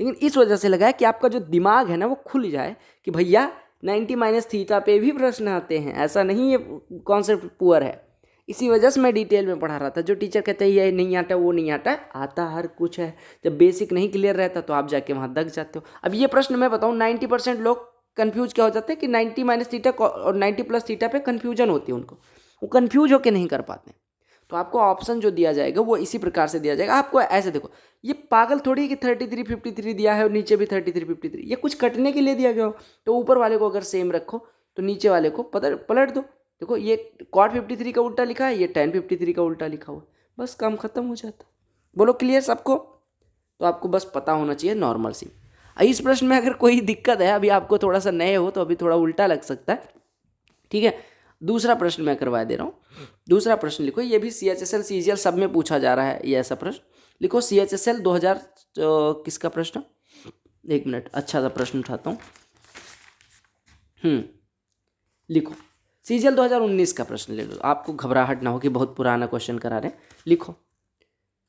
लेकिन इस वजह से लगा है कि आपका जो दिमाग है ना वो खुल जाए कि भैया 90 माइनस थीटा पे भी प्रश्न आते हैं, ऐसा नहीं ये कॉन्सेप्ट पुअर है। इसी वजह से मैं डिटेल में पढ़ा रहा था। जो टीचर कहते हैं ये नहीं आता वो नहीं आता, आता हर कुछ है। जब बेसिक नहीं क्लियर रहता तो आप जाके वहाँ दग जाते हो। अब ये प्रश्न मैं बताऊँ 90% लोग कन्फ्यूज क्या हो जाते हैं कि 90 माइनस थीटा और 90 प्लस थीटा पे कन्फ्यूजन होती है उनको, वो कन्फ्यूज होकर नहीं कर पाते। तो आपको ऑप्शन जो दिया जाएगा वो इसी प्रकार से दिया जाएगा। आपको ऐसे देखो, ये पागल थोड़ी कि 33 53 दिया है और नीचे भी 33 53, ये कुछ कटने के लिए दिया गया हो। तो ऊपर वाले को अगर सेम रखो तो नीचे वाले को पलट दो। देखो ये cot 53 का उल्टा लिखा है, ये tan 53 का उल्टा लिखा हुआ है, बस काम खत्म हो जाता। बोलो क्लियर सबको? तो आपको बस पता होना चाहिए नॉर्मल सी। इस प्रश्न में अगर कोई दिक्कत है, अभी आपको थोड़ा सा नए हो तो अभी थोड़ा उल्टा लग सकता है, ठीक है। दूसरा प्रश्न मैं करवा दे रहा हूँ। दूसरा प्रश्न लिखो, ये भी CHSL CGL सब में पूछा जा रहा है ये ऐसा प्रश्न। लिखो CHSL 2000 किसका प्रश्न, एक मिनट, अच्छा सा प्रश्न उठाता हूँ। लिखो CGL 2019 का प्रश्न ले लो, आपको घबराहट ना हो कि बहुत पुराना क्वेश्चन करा रहे हैं। लिखो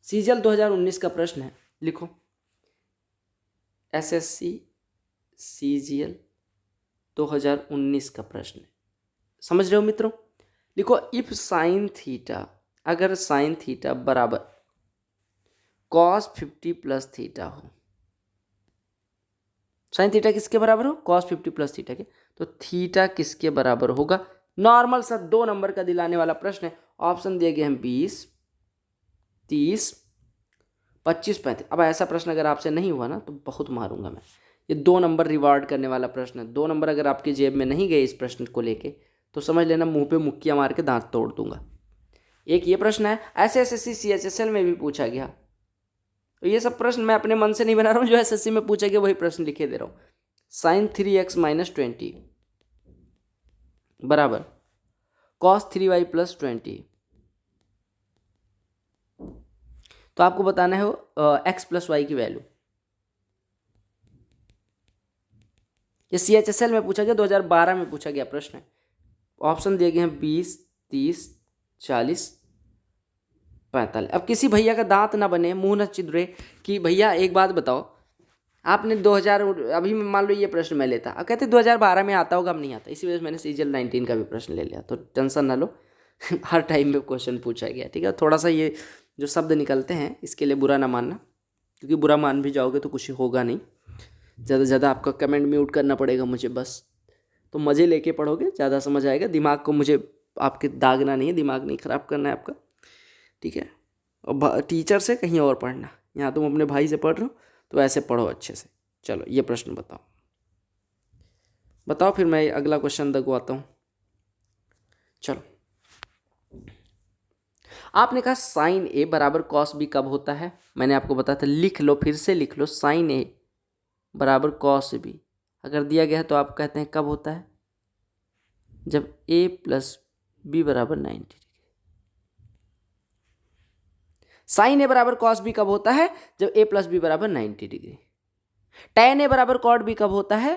CGL 2019 का प्रश्न है, लिखो SSC CGL 2019 का प्रश्न है, समझ रहे हो मित्रों? लिखो इफ साइन थीटा, अगर साइन थीटा बराबर cos 50 प्लस थीटा हो, साइन थीटा किसके बराबर हो? cos 50 प्लस थीटा के, तो थीटा किसके बराबर होगा? नॉर्मल सा 2 नंबर का दिलाने वाला प्रश्न है। ऑप्शन दिए गए हैं 20 30 25 35। अब ऐसा प्रश्न अगर आपसे नहीं हुआ ना तो बहुत मारूंगा मैं। ये 2 नंबर रिवार्ड करने वाला प्रश्न है। 2 नंबर अगर आपकी जेब में नहीं गए इस प्रश्न को लेके तो समझ लेना मुंह पे मुक्कियां मार के दांत तोड़ दूंगा। एक ये प्रश्न है, ऐसे SSC CHSL में भी पूछा गया। तो ये सब प्रश्न मैं अपने मन से नहीं बना रहा हूँ, जो SSC में पूछा गया वही प्रश्न लिखे दे रहा हूँ। साइन 3x माइनस 20 बराबर cos 3y प्लस 20, तो आपको बताना है x प्लस वाई की वैल्यू। ये CHSL में पूछा गया, 2012 में पूछा गया प्रश्न है। ऑप्शन दिए गए हैं 20 30 40 45। अब किसी भैया का दांत ना बने, मुंह न चिदरे कि भैया एक बात बताओ, आपने 2000 अभी मान लो ये प्रश्न मैं लेता, अब कहते 2012 में आता होगा, अब नहीं आता। इसी वजह से मैंने CGL 19 का भी प्रश्न ले लिया, तो टेंशन ना लो हर टाइम में क्वेश्चन पूछा गया, ठीक है। थोड़ा सा ये जो शब्द निकलते हैं इसके लिए बुरा ना मानना, क्योंकि बुरा मान भी जाओगे तो कुछ होगा नहीं। ज़्यादा से ज़्यादा आपका कमेंट म्यूट करना पड़ेगा मुझे बस, तो मज़े लेके पढ़ोगे ज़्यादा समझ आएगा। दिमाग को मुझे आपके दागना नहीं है, दिमाग नहीं ख़राब करना है आपका, ठीक है। और टीचर से कहीं और पढ़ना, यहाँ तुम अपने भाई से पढ़ रहे हो तो ऐसे पढ़ो अच्छे से। चलो ये प्रश्न बताओ फिर मैं अगला क्वेश्चन दगवाता हूँ। चलो, आपने कहा साइन ए बराबर कॉस बी कब होता है? मैंने आपको बताया था, लिख लो, फिर से लिख लो, साइन ए बराबर कॉस बी अगर दिया गया है तो आप कहते हैं कब होता है? जब a प्लस बी बराबर 90 डिग्री। साइन ए बराबर कॉस बी कब होता है? जब a प्लस बी बराबर 90 डिग्री। tan ए बराबर कॉट बी कब होता है?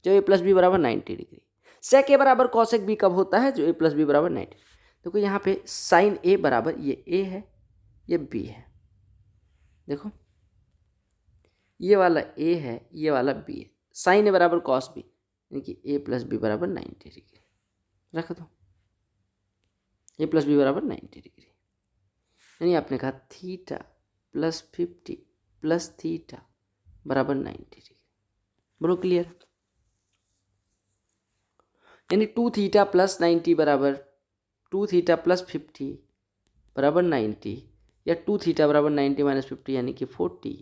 जब a प्लस बी बराबर 90 डिग्री। सेक ए बराबर कॉसेक बी कब होता है? जो a प्लस बी बराबर 90। देखो यहाँ पे साइन ए बराबर ये a है, ये b है। देखो ये वाला a है, ये वाला b है। साइन ए बराबर कॉस बी यानी कि a प्लस बी बराबर 90 डिग्री रख दो। a प्लस बी बराबर 90 डिग्री, यानी आपने कहा थीटा प्लस 50 प्लस थीटा बराबर 90 डिग्री। बोलो क्लियर? यानी 2 थीटा प्लस 90 बराबर 2 थीटा प्लस 50 बराबर 90, या 2 थीटा बराबर 90 माइनस 50 यानी कि 40,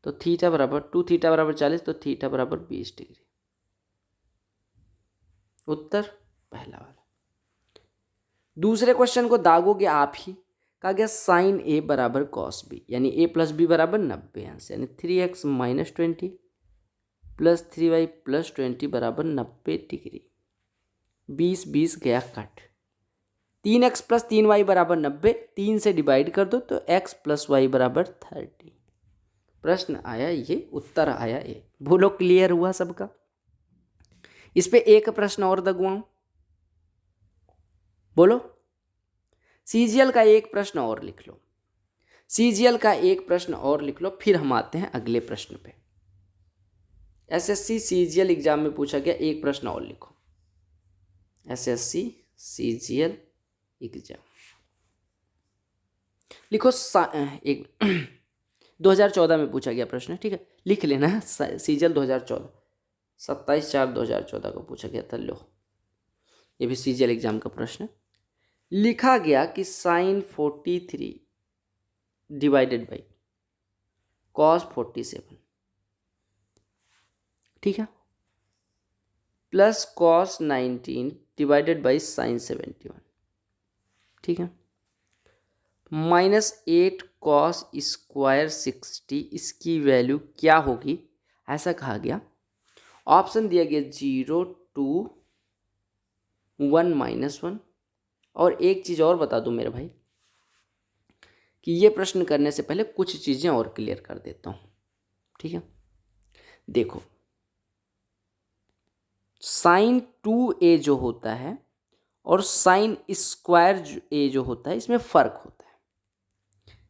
तो थीटा बराबर 2 थीटा बराबर 40, तो थीटा बराबर 20 डिग्री। उत्तर पहला वाला। दूसरे क्वेश्चन को दागोगे आप ही। कहा गया साइन ए बराबर कॉस बी, यानी ए प्लस बी बराबर 90 अंश, यानी 3x minus 20 plus 3y plus 20 बराबर 90 डिग्री। 20 20 गया कट। 3x प्लस 3y बराबर 90, 3 से डिवाइड कर दो तो x प्लस वाई बराबर 30। प्रश्न आया ये, उत्तर आया ए। बोलो क्लियर हुआ सबका? इस पे एक प्रश्न और दगवाऊं, बोलो। सीजीएल का एक प्रश्न और लिख लो, सीजीएल का एक प्रश्न और लिख लो, फिर हम आते हैं अगले प्रश्न पे। एसएससी सीजीएल एग्जाम में पूछा गया, एक प्रश्न और लिखो। एसएससी सीजीएल एग्जाम लिखो। एक 2014 में पूछा गया प्रश्न, ठीक है, लिख लेना। सीजीएल 2014, 27/4/2014 को पूछा गया था। लो, ये भी सीजीएल एग्जाम का प्रश्न। लिखा गया कि साइन 43 डिवाइडेड बाई कॉस 47, ठीक है, plus cos 19 divided by sine 71, ठीक है, -8 कॉस स्क्वायर 60, इसकी वैल्यू क्या होगी, ऐसा कहा गया। ऑप्शन दिया गया 0, 2, 1, -1। और एक चीज़ और बता दूं मेरे भाई, कि ये प्रश्न करने से पहले कुछ चीज़ें और क्लियर कर देता हूँ, ठीक है। देखो, साइन 2a जो होता है और साइन स्क्वायर a जो होता है, इसमें फ़र्क होता है,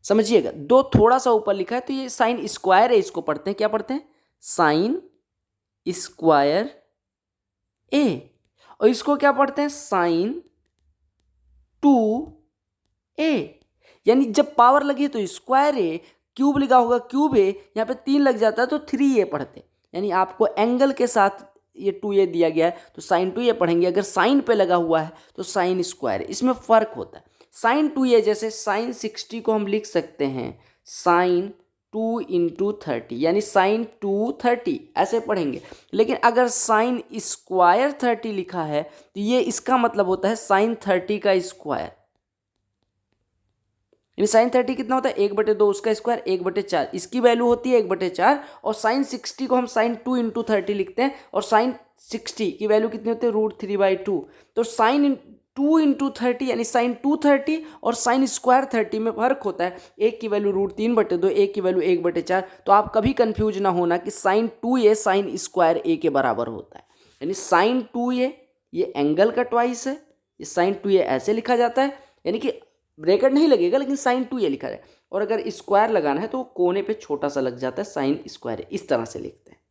समझिएगा। दो थोड़ा सा ऊपर लिखा है तो ये साइन स्क्वायर है, इसको पढ़ते हैं, क्या पढ़ते हैं, साइन स्क्वायर a, और इसको क्या पढ़ते हैं, साइन 2a। यानी जब पावर लगी तो स्क्वायर ए, क्यूब लिखा होगा क्यूब ए, यहाँ पे 3 लग जाता है तो 3a पढ़ते। यानी आपको एंगल के साथ ये 2a दिया गया है तो साइन 2a पढ़ेंगे, अगर साइन पे लगा हुआ है तो साइन स्क्वायर, इसमें फ़र्क होता है। साइन 2a जैसे साइन 60 को हम लिख सकते हैं साइन 2 × 30, यानी साइन 230 ऐसे पढ़ेंगे। लेकिन अगर साइन स्क्वायर 30 लिखा है तो ये इसका मतलब होता है साइन 30 का स्क्वायर। यानी साइन 30 कितना होता है, 1/2 उसका स्क्वायर, 1/4, इसकी वैल्यू होती है 1/4। और साइन 60 को हम साइन 2 × 30 लिखते हैं, और साइन 60 की वैल्यू कितनी होती है, √3/2। तो साइन 2 × 30 यानी साइन 230 और साइन स्क्वायर 30 में फर्क होता है। एक की वैल्यू √3/2, एक की वैल्यू 1/4। तो आप कभी कंफ्यूज ना होना कि sign 2a sine square a के बराबर होता है। यानी साइन 2a ये एंगल का ट्वाइस है, ये साइन 2a ऐसे लिखा जाता है, यानी कि ब्रैकेट नहीं लगेगा लेकिन साइन 2a लिखा है। और अगर स्क्वायर लगाना है तो वो कोने पे छोटा सा लग जाता है, साइन स्क्वायर, इस तरह से लिखते हैं।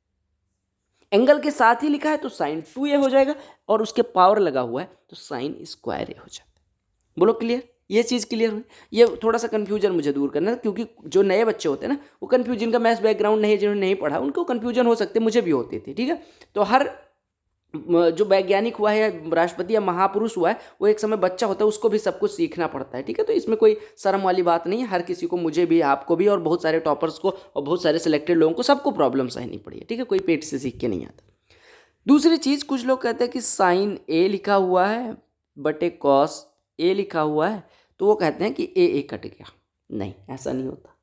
एंगल के साथ ही लिखा है तो साइन 2a हो जाएगा, और उसके पावर लगा हुआ है तो साइन स्क्वायर a हो जाता है। बोलो क्लियर, ये चीज़ क्लियर हुई। ये थोड़ा सा कन्फ्यूजन मुझे दूर करना है, क्योंकि जो नए बच्चे होते हैं ना, वो कन्फ्यूजन का मैथ्स बैकग्राउंड नहीं, जिन्होंने नहीं पढ़ा उनको कन्फ्यूजन हो सकते, मुझे भी होती थी, ठीक है। तो हर जो वैज्ञानिक हुआ है, राष्ट्रपति या महापुरुष हुआ है, वो एक समय बच्चा होता है, उसको भी सब कुछ सीखना पड़ता है, ठीक है। तो इसमें कोई शर्म वाली बात नहीं है, हर किसी को, मुझे भी, आपको भी, और बहुत सारे टॉपर्स को और बहुत सारे सिलेक्टेड लोगों को, सबको प्रॉब्लम सहनी पड़ी है, ठीक है। कोई पेट से सीख के नहीं आता। दूसरी चीज़, कुछ लोग कहते हैं कि साइन a लिखा हुआ है बटे कॉस a लिखा हुआ है, तो वो कहते हैं कि a कट गया। नहीं, ऐसा नहीं होता।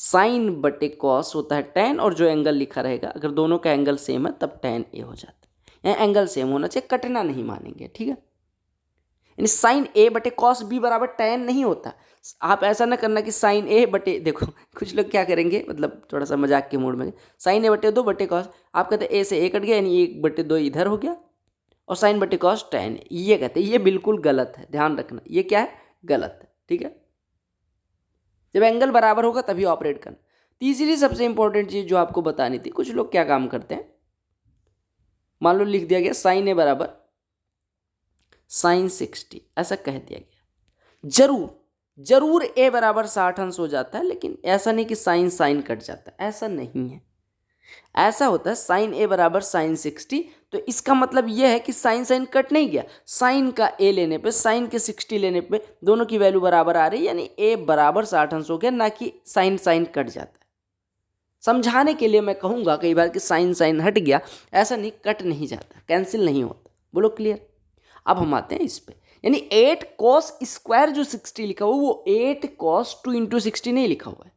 साइन बटे कॉस होता है tan, और जो एंगल लिखा रहेगा, अगर दोनों का एंगल सेम है तब tan a हो जाता है। एंगल सेम होना चाहिए, कटना नहीं मानेंगे, ठीक है। यानी साइन a बटे कॉस b बराबर tan नहीं होता। आप ऐसा ना करना कि साइन a बटे, देखो कुछ लोग क्या करेंगे, मतलब थोड़ा सा मजाक के मूड में, साइन a/2 बटे कॉस, आप कहते हैं a से a कट गया, यानी 1/2 इधर हो गया, और साइन बटे कॉस tan, ये कहते हैं। ये बिल्कुल गलत है, ध्यान रखना, ये क्या है, गलत है, ठीक है। जब एंगल बराबर होगा तभी ऑपरेट करना। तीसरी सबसे इंपॉर्टेंट चीज़ जो आपको बतानी थी, कुछ लोग क्या काम करते हैं, मान लो लिख दिया गया साइन a बराबर साइन 60, ऐसा कह दिया गया, जरूर a बराबर 60 अंश हो जाता है, लेकिन ऐसा नहीं कि साइन कट जाता है, ऐसा नहीं है। ऐसा होता है साइन ए बराबर साइन 60। तो इसका मतलब यह है कि साइन साइन कट नहीं गया, साइन का ए लेने पे साइन के 60 लेने पे दोनों की वैल्यू बराबर आ रही है, यानी ए बराबर 60 अंश हो गया, ना कि साइन साइन कट जाता है। समझाने के लिए मैं कहूँगा कई बार कि साइन साइन हट गया, ऐसा नहीं, कट नहीं जाता, कैंसिल नहीं होता। बोलो क्लियर। अब हम आते हैं इस पे, यानी 8 कॉस स्क्वायर जो 60 लिखा हुआ वो 8 कॉस 2 इंटू 60 नहीं लिखा हुआ है।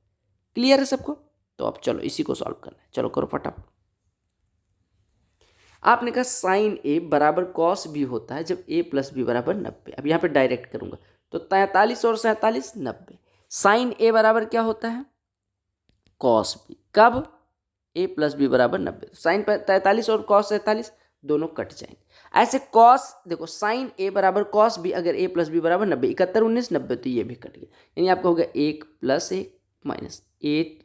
क्लियर है सबको। तो अब चलो इसी को सॉल्व करना है, चलो करो फटाफट। आपने कहा साइन ए बराबर कॉस बी होता है जब ए प्लस बी बराबर 90। अब यहाँ पे डायरेक्ट करूंगा तो 43 और 47 90। साइन ए बराबर क्या होता है, कॉस बी, कब, ए प्लस बी बराबर 90। साइन 43 और कॉस 47 दोनों कट जाएंगे। ऐसे कॉस देखो साइन ए बराबर कॉस बी अगर ए प्लस बी बराबर 90, 71 19 90 तो ये भी कट गया, यानी आपका हो गया 1 + 1 माइनस 8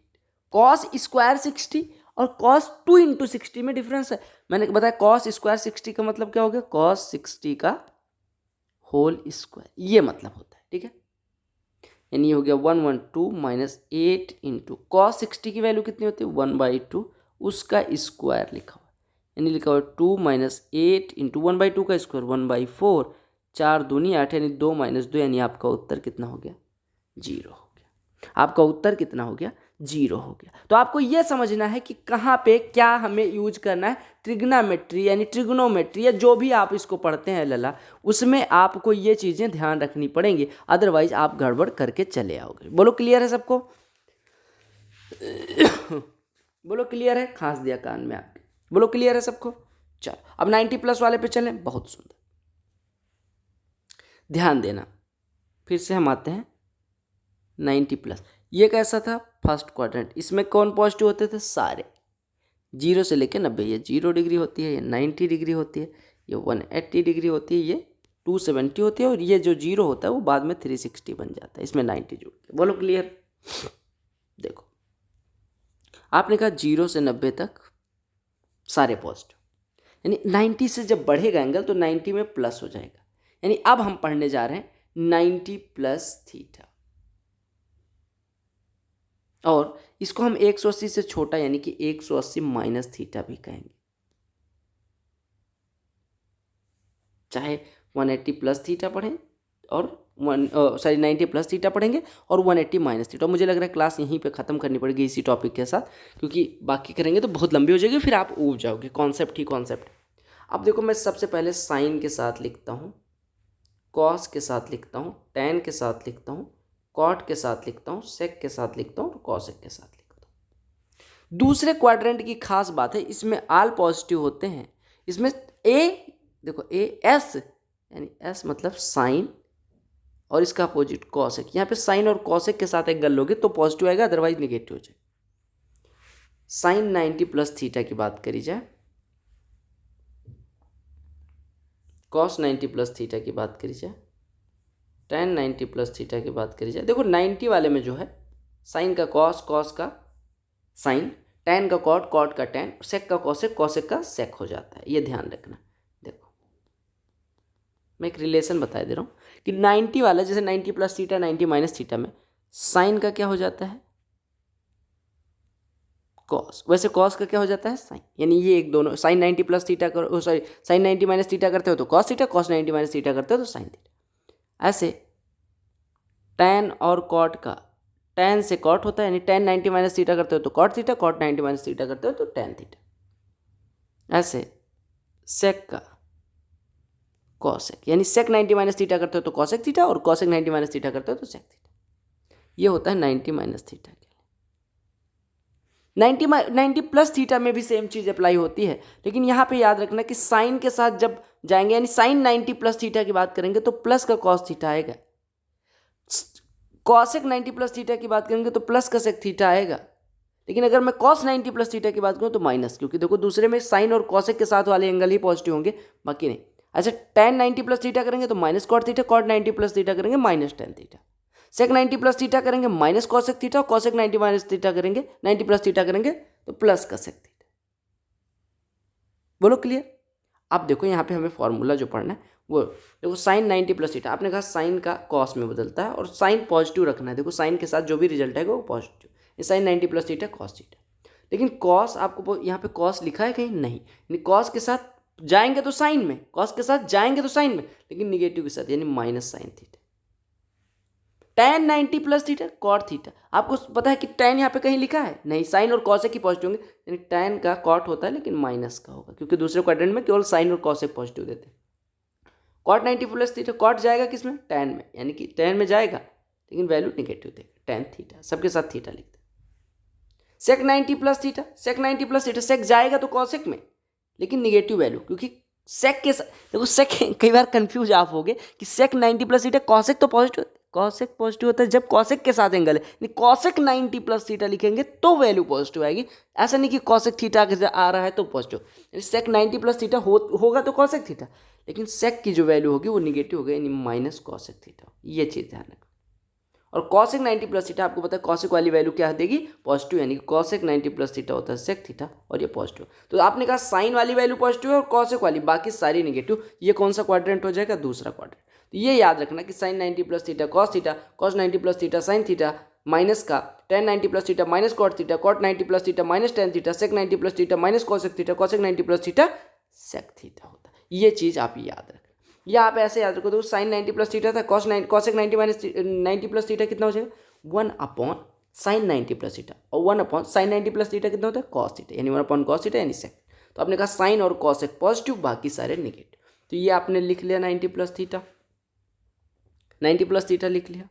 कॉस स्क्वायर 60 और कॉस 2 इंटू 60 में डिफरेंस है। मैंने बताया कॉस स्क्वायर 60 का मतलब क्या हो गया, कॉस 60 का होल स्क्वायर, ये मतलब होता है। ठीक है, यानी ये हो गया 112 माइनस 8 इंटू कॉस 60 की वैल्यू कितनी होती है 1/2, उसका स्क्वायर लिखा हुआ है, यानी लिखा हुआ है 2 माइनस 8 इंटू 1/2 का स्क्वायर 1/4, 4 दूनी 8, यानी 2 माइनस 2, यानी आपका उत्तर कितना हो गया 0 हो गया। आपका उत्तर कितना हो गया 0 हो गया। तो आपको यह समझना है कि कहाँ पे क्या हमें यूज करना है, ट्रिग्नोमेट्री यानी ट्रिग्नोमेट्री या जो भी आप इसको पढ़ते हैं लला, उसमें आपको ये चीज़ें ध्यान रखनी पड़ेंगी, अदरवाइज आप गड़बड़ करके चले आओगे। बोलो क्लियर है सबको। बोलो क्लियर है, खांस दिया कान में आपके। बोलो क्लियर है सबको। चलो अब 90+ वाले पे चलें। बहुत सुंदर, ध्यान देना। फिर से हम आते हैं 90+। ये कैसा था, फर्स्ट क्वाड्रेंट, इसमें कौन पॉजिटिव होते थे, सारे 0 से लेकर 90। ये 0 डिग्री होती है, ये 90 डिग्री होती है, ये 180 डिग्री होती है, ये 270 होती है, और ये जो 0 होता है वो बाद में 360 बन जाता है, इसमें 90 जुड़ के। बोलो क्लियर। देखो आपने कहा 0 से 90 तक सारे पॉजिटिव, यानी 90 से जब बढ़ेगा एंगल तो 90 में प्लस हो जाएगा, यानी अब हम पढ़ने जा रहे हैं 90 + थीटा, और इसको हम 180 से छोटा यानी कि 180 माइनस थीटा भी कहेंगे। चाहे 180+ थीटा पढ़ें और 90+ थीटा पढ़ेंगे और 180 माइनस थीटा। मुझे लग रहा है क्लास यहीं पे ख़त्म करनी पड़ेगी इसी टॉपिक के साथ, क्योंकि बाकी करेंगे तो बहुत लंबी हो जाएगी, फिर आप ऊब जाओगे। कॉन्सेप्ट ही कॉन्सेप्ट। अब देखो मैं सबसे पहले साइन के साथ लिखता हूँ, कॉस के साथ लिखता हूँ, टैन के साथ लिखता हूँ, कॉट के साथ लिखता हूँ, सेक के साथ लिखता हूँ और कॉसेक के साथ लिखता हूँ। दूसरे क्वाड्रेंट की खास बात है, इसमें ऑल पॉजिटिव होते हैं। इसमें ए देखो ए एस, यानी एस मतलब साइन और इसका अपोजिट कॉसेक। यहाँ पे साइन और कॉसेक के साथ एक गल लोगे तो पॉजिटिव आएगा, अदरवाइज निगेटिव हो जाए। साइन 90+ थीटा की बात करी जाए, कॉस 90+ थीटा की बात करी जाए, tan 90+ थीटा की बात करी जाए। देखो 90 वाले में जो है साइन का कॉस, कॉस का साइन, टैन का कॉट, कॉट का टैन, सेक का कॉसेक, कॉसेक का सेक हो जाता है। ये ध्यान रखना। देखो मैं एक रिलेशन बता दे रहा हूँ कि 90 वाला जैसे 90+ थीटा 90 माइनस थीटा में साइन का क्या हो जाता है कॉस, वैसे कॉस का क्या हो जाता है साइन, यानी ये एक दोनों साइन 90+ थीटा करो, सॉरी साइन 90 माइनस थीटा करते हो तो cos theta, cos 90 minus theta करते हो तो साइन थीटा। ऐसे टैन और कॉट का, टैन से कॉट होता है, यानी टैन 90 माइनस थीटा करते हो तो cot theta, cot 90 minus theta करते हो तो टैन थीटा। ऐसे सेक का कॉसेक, यानी सेक 90 माइनस थीटा करते हो तो कॉसेक थीटा, और कॉसेक 90 माइनस थीटा करते हो तो सेक थीटा। ये होता है 90 माइनस थीटा के लिए। 90+ थीटा में भी सेम चीज़ अप्लाई होती है, लेकिन यहाँ पे याद रखना कि साइन के साथ जब जाएंगे, यानी साइन 90+ थीटा की बात करेंगे तो प्लस का कॉस थीटा आएगा, कॉसेक 90+ थीटा की बात करेंगे तो प्लस का सेक थीटा आएगा। लेकिन अगर मैं कॉस 90+ थीटा की बात करूँ तो माइनस, क्योंकि देखो दूसरे में साइन और कॉसेक के साथ वाले एंगल ही पॉजिटिव होंगे, बाकी नहीं। अच्छा टैन 90+ थीटा करेंगे तो minus cot theta, cot 90+ theta करेंगे minus tan theta, sec 90+ theta करेंगे minus cosec theta, cosec 90 minus theta करेंगे 90+ थीटा करेंगे तो प्लस का सेक थीटा। बोलो क्लियर। अब देखो यहाँ पे हमें फॉर्मूला जो पढ़ना है वो देखो, साइन 90+ थीटा, आपने कहा साइन का कॉस में बदलता है और साइन पॉजिटिव रखना है। देखो साइन के साथ जो भी रिजल्ट आएगा वो positive, sine 90+ theta cos theta. लेकिन कॉस आपको यहाँ पे कॉस लिखा है कहीं नहीं, यानी कॉस के साथ जाएंगे तो साइन में, कॉस के साथ जाएंगे तो साइन में, लेकिन निगेटिव के साथ यानी minus sine theta. tan 90 plus theta cot theta, आपको पता है कि tan यहाँ पे कहीं लिखा है नहीं, साइन और कॉसेक ही पॉजिटिव होंगे, यानी tan का कॉट होता है लेकिन माइनस का होगा, क्योंकि दूसरे क्वाड्रेंट में केवल साइन और कॉसेक पॉजिटिव देते हैं। कॉट 90 प्लस थीटा, कॉट जाएगा किसमें, tan में, यानी कि tan में जाएगा लेकिन वैल्यू निगेटिव देगा, tan थीटा, सबके साथ थीटा लिखते हैं। सेक 90 plus theta, sec 90 plus theta, सेक जाएगा तो कॉसेक में लेकिन निगेटिव वैल्यू, क्योंकि सेक के साथ देखो, सेक कई बार कंफ्यूज आप होगे कि सेक 90 प्लस थीटा, कॉसेक तो पॉजिटिव, कॉसेक पॉजिटिव होता है जब कॉसेक के साथ एंगल है, कॉसेक 90 प्लस थीटा लिखेंगे तो वैल्यू पॉजिटिव आएगी। ऐसा नहीं कि कॉसेक थीटा के आ रहा है तो पॉजिटिव, यानी सेक 90 प्लस थीटा होगा तो कॉसेक थीटा, लेकिन सेक की जो वैल्यू होगी वो निगेटिव होगी, यानी माइनस कॉसेक थीटा। ये चीज़ ध्यान रखना। और कॉसेक 90 प्लस थीटा आपको पता है कॉसेक वाली वैल्यू क्या देगी, पॉजिटिव, यानी कि कॉसेक 90 प्लस थीटा होता है सेक थीटा और ये पॉजिटिव। तो आपने कहा साइन वाली वैल्यू पॉजिटिव है और कॉसेक वाली बाकी सारी निगेटिव। ये कौन सा क्वाड्रेंट हो जाएगा, दूसरा क्वाड्रेंट। तो ये याद रखना कि sine 90 plus theta cos theta, cos 90 plus theta sine theta, minus का tan 90 plus theta minus cot theta, cot 90 plus theta minus tan theta, sec 90 plus theta minus cosec theta, cosec 90 plus theta sec theta होता है। ये चीज़ आप याद रखना, या आप ऐसे याद रखो, तो साइन 90 प्लस थीटा था, कॉसेक 90 माइनस 90 प्लस थीटा कितना हो जाएगा, 1 अपॉन साइन 90 प्लस थीटा, और 1 अपॉन साइन 90 प्लस थीटा कितना होता है, कॉस थीटा, यानी 1 अपॉन कॉस थीटा यानी सेक। तो आपने कहा साइन और कॉसेक पॉजिटिव, बाकी सारे निगेटिव। तो ये आपने लिख लिया 90 प्लस थीटा, 90 प्लस थीटा लिख लिया,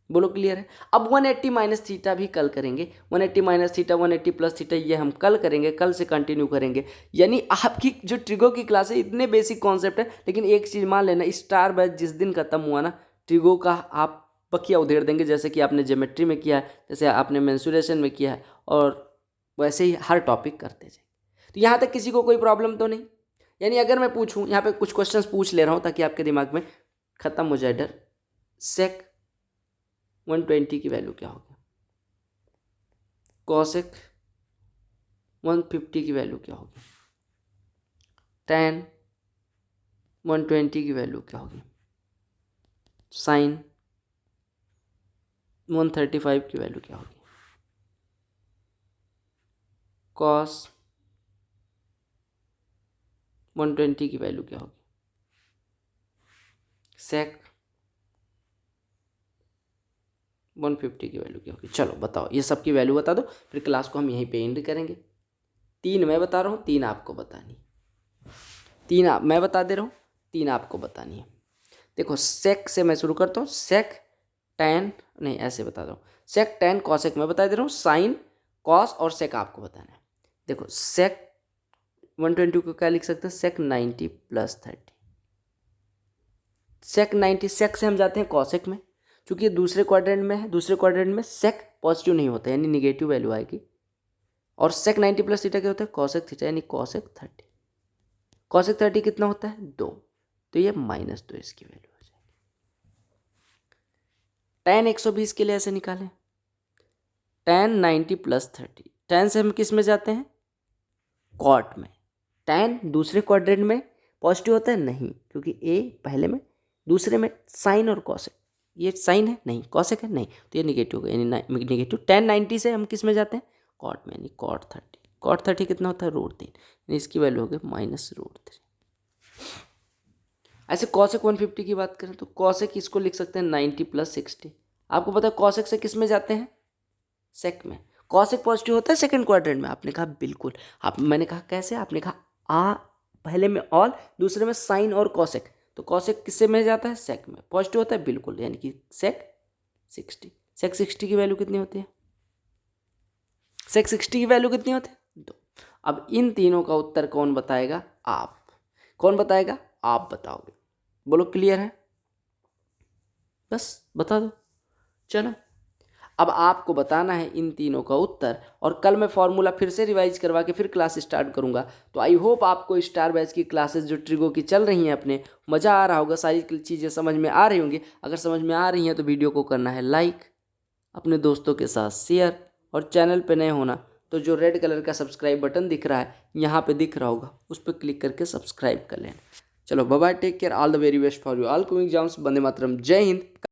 बोलो क्लियर है। अब 180 माइनस थीटा भी कल करेंगे, 180 माइनस थीटा 180 प्लस थीटा, ये हम कल करेंगे, कल से कंटिन्यू करेंगे। यानी आपकी जो ट्रिगो की क्लास है इतने बेसिक कॉन्सेप्ट है, लेकिन एक चीज़ मान लेना, स्टार बैच जिस दिन खत्म हुआ ना, ट्रिगो का आप बकिया उधेड़ देंगे, जैसे कि आपने ज्योमेट्री में किया है, जैसे आपने मेंसुरेशन में किया है, और वैसे ही हर टॉपिक करते जाएंगे। तो यहाँ तक किसी को कोई प्रॉब्लम तो नहीं, यानी अगर मैं पूछूँ, यहाँ पे कुछ क्वेश्चंस पूछ ले रहा हूँ ताकि आपके दिमाग में खत्म हो जाए डर। सेक 120 की वैल्यू क्या होगी, कॉसेक 150 की वैल्यू क्या होगी, tan 120 की वैल्यू क्या होगी, साइन 135 की वैल्यू क्या होगी, कॉस 120 की वैल्यू क्या होगी, सेक 150 की वैल्यू क्या होगी। चलो बताओ, ये सब की वैल्यू बता दो, फिर क्लास को हम यहीं पे एंड करेंगे। 3 मैं बता रहा हूँ, 3 आपको बतानी, 3 मैं बता दे रहा हूँ, 3 आपको बतानी है। देखो सेक से मैं शुरू करता हूँ, सेक टैन, नहीं ऐसे बता रहा हूँ, सेक टैन कॉसेक मैं बता दे रहा हूँ, साइन कॉस और सेक आपको बताना है। देखो सेक 120 को क्या लिख सकते हैं, सेक 90 प्लस 30, सेक 90, सेक से हम जाते हैं कॉसेक में, क्योंकि दूसरे क्वाड्रेंट में है, दूसरे क्वाड्रेंट में सेक पॉजिटिव नहीं होता यानी निगेटिव वैल्यू आएगी, और सेक 90 प्लस थीटा क्या होता है, कॉसेक थीटा, यानी कॉसेक 30, कॉसेक 30 कितना होता है 2, तो ये -2 इसकी वैल्यू हो जाएगी। tan 120 के लिए ऐसे निकालें, tan 90 प्लस 30, tan से हम किस में जाते हैं, कॉट में, tan दूसरे क्वाड्रेंट में पॉजिटिव होता है नहीं, क्योंकि ए पहले में, दूसरे में साइन और कॉसेक, ये साइन है नहीं, कॉसेक है नहीं, तो ये निगेटिव होगा, यानी निगेटिव। tan 90 से हम किस में जाते हैं, कॉट में, यानी कॉट 30, कॉट 30 कितना होता है √3, यानी इसकी वैल्यू हो गई -√3। ऐसे कॉसेक 150 की बात करें तो कॉसेक इसको लिख सकते हैं 90 प्लस 60, आपको पता है कॉसेक से किस में जाते हैं, सेक में, कॉसेक पॉजिटिव होता है सेकंड क्वाड्रेंट में, आपने कहा बिल्कुल, मैंने कहा कैसे, आपने कहा पहले में ऑल, दूसरे में साइन और कॉसेक, तो कॉसेक किससे में जाता है, सेक में, पॉजिटिव होता है बिल्कुल, यानी कि सेक 60, सेक 60 की वैल्यू कितनी होती है, सेक 60 की वैल्यू कितनी होती है 2। अब इन तीनों का उत्तर कौन बताएगा, आप, कौन बताएगा, आप बताओगे, बोलो क्लियर है, बस बता दो। चलो अब आपको बताना है इन तीनों का उत्तर, और कल मैं फॉर्मूला फिर से रिवाइज करवा के फिर क्लास स्टार्ट करूंगा। तो आई होप आपको स्टार बैच की क्लासेस जो ट्रिगो की चल रही हैं अपने, मज़ा आ रहा होगा, सारी चीज़ें समझ में आ रही होंगी। अगर समझ में आ रही हैं तो वीडियो को करना है लाइक, अपने दोस्तों के साथ शेयर, और चैनल पे नए होना तो जो रेड कलर का सब्सक्राइब बटन दिख रहा है यहाँ पे दिख रहा होगा, उस पर क्लिक करके सब्सक्राइब कर लेना। चलो bye bye, take care, all the very best for you all coming exams, वंदे मातरम, जय हिंद।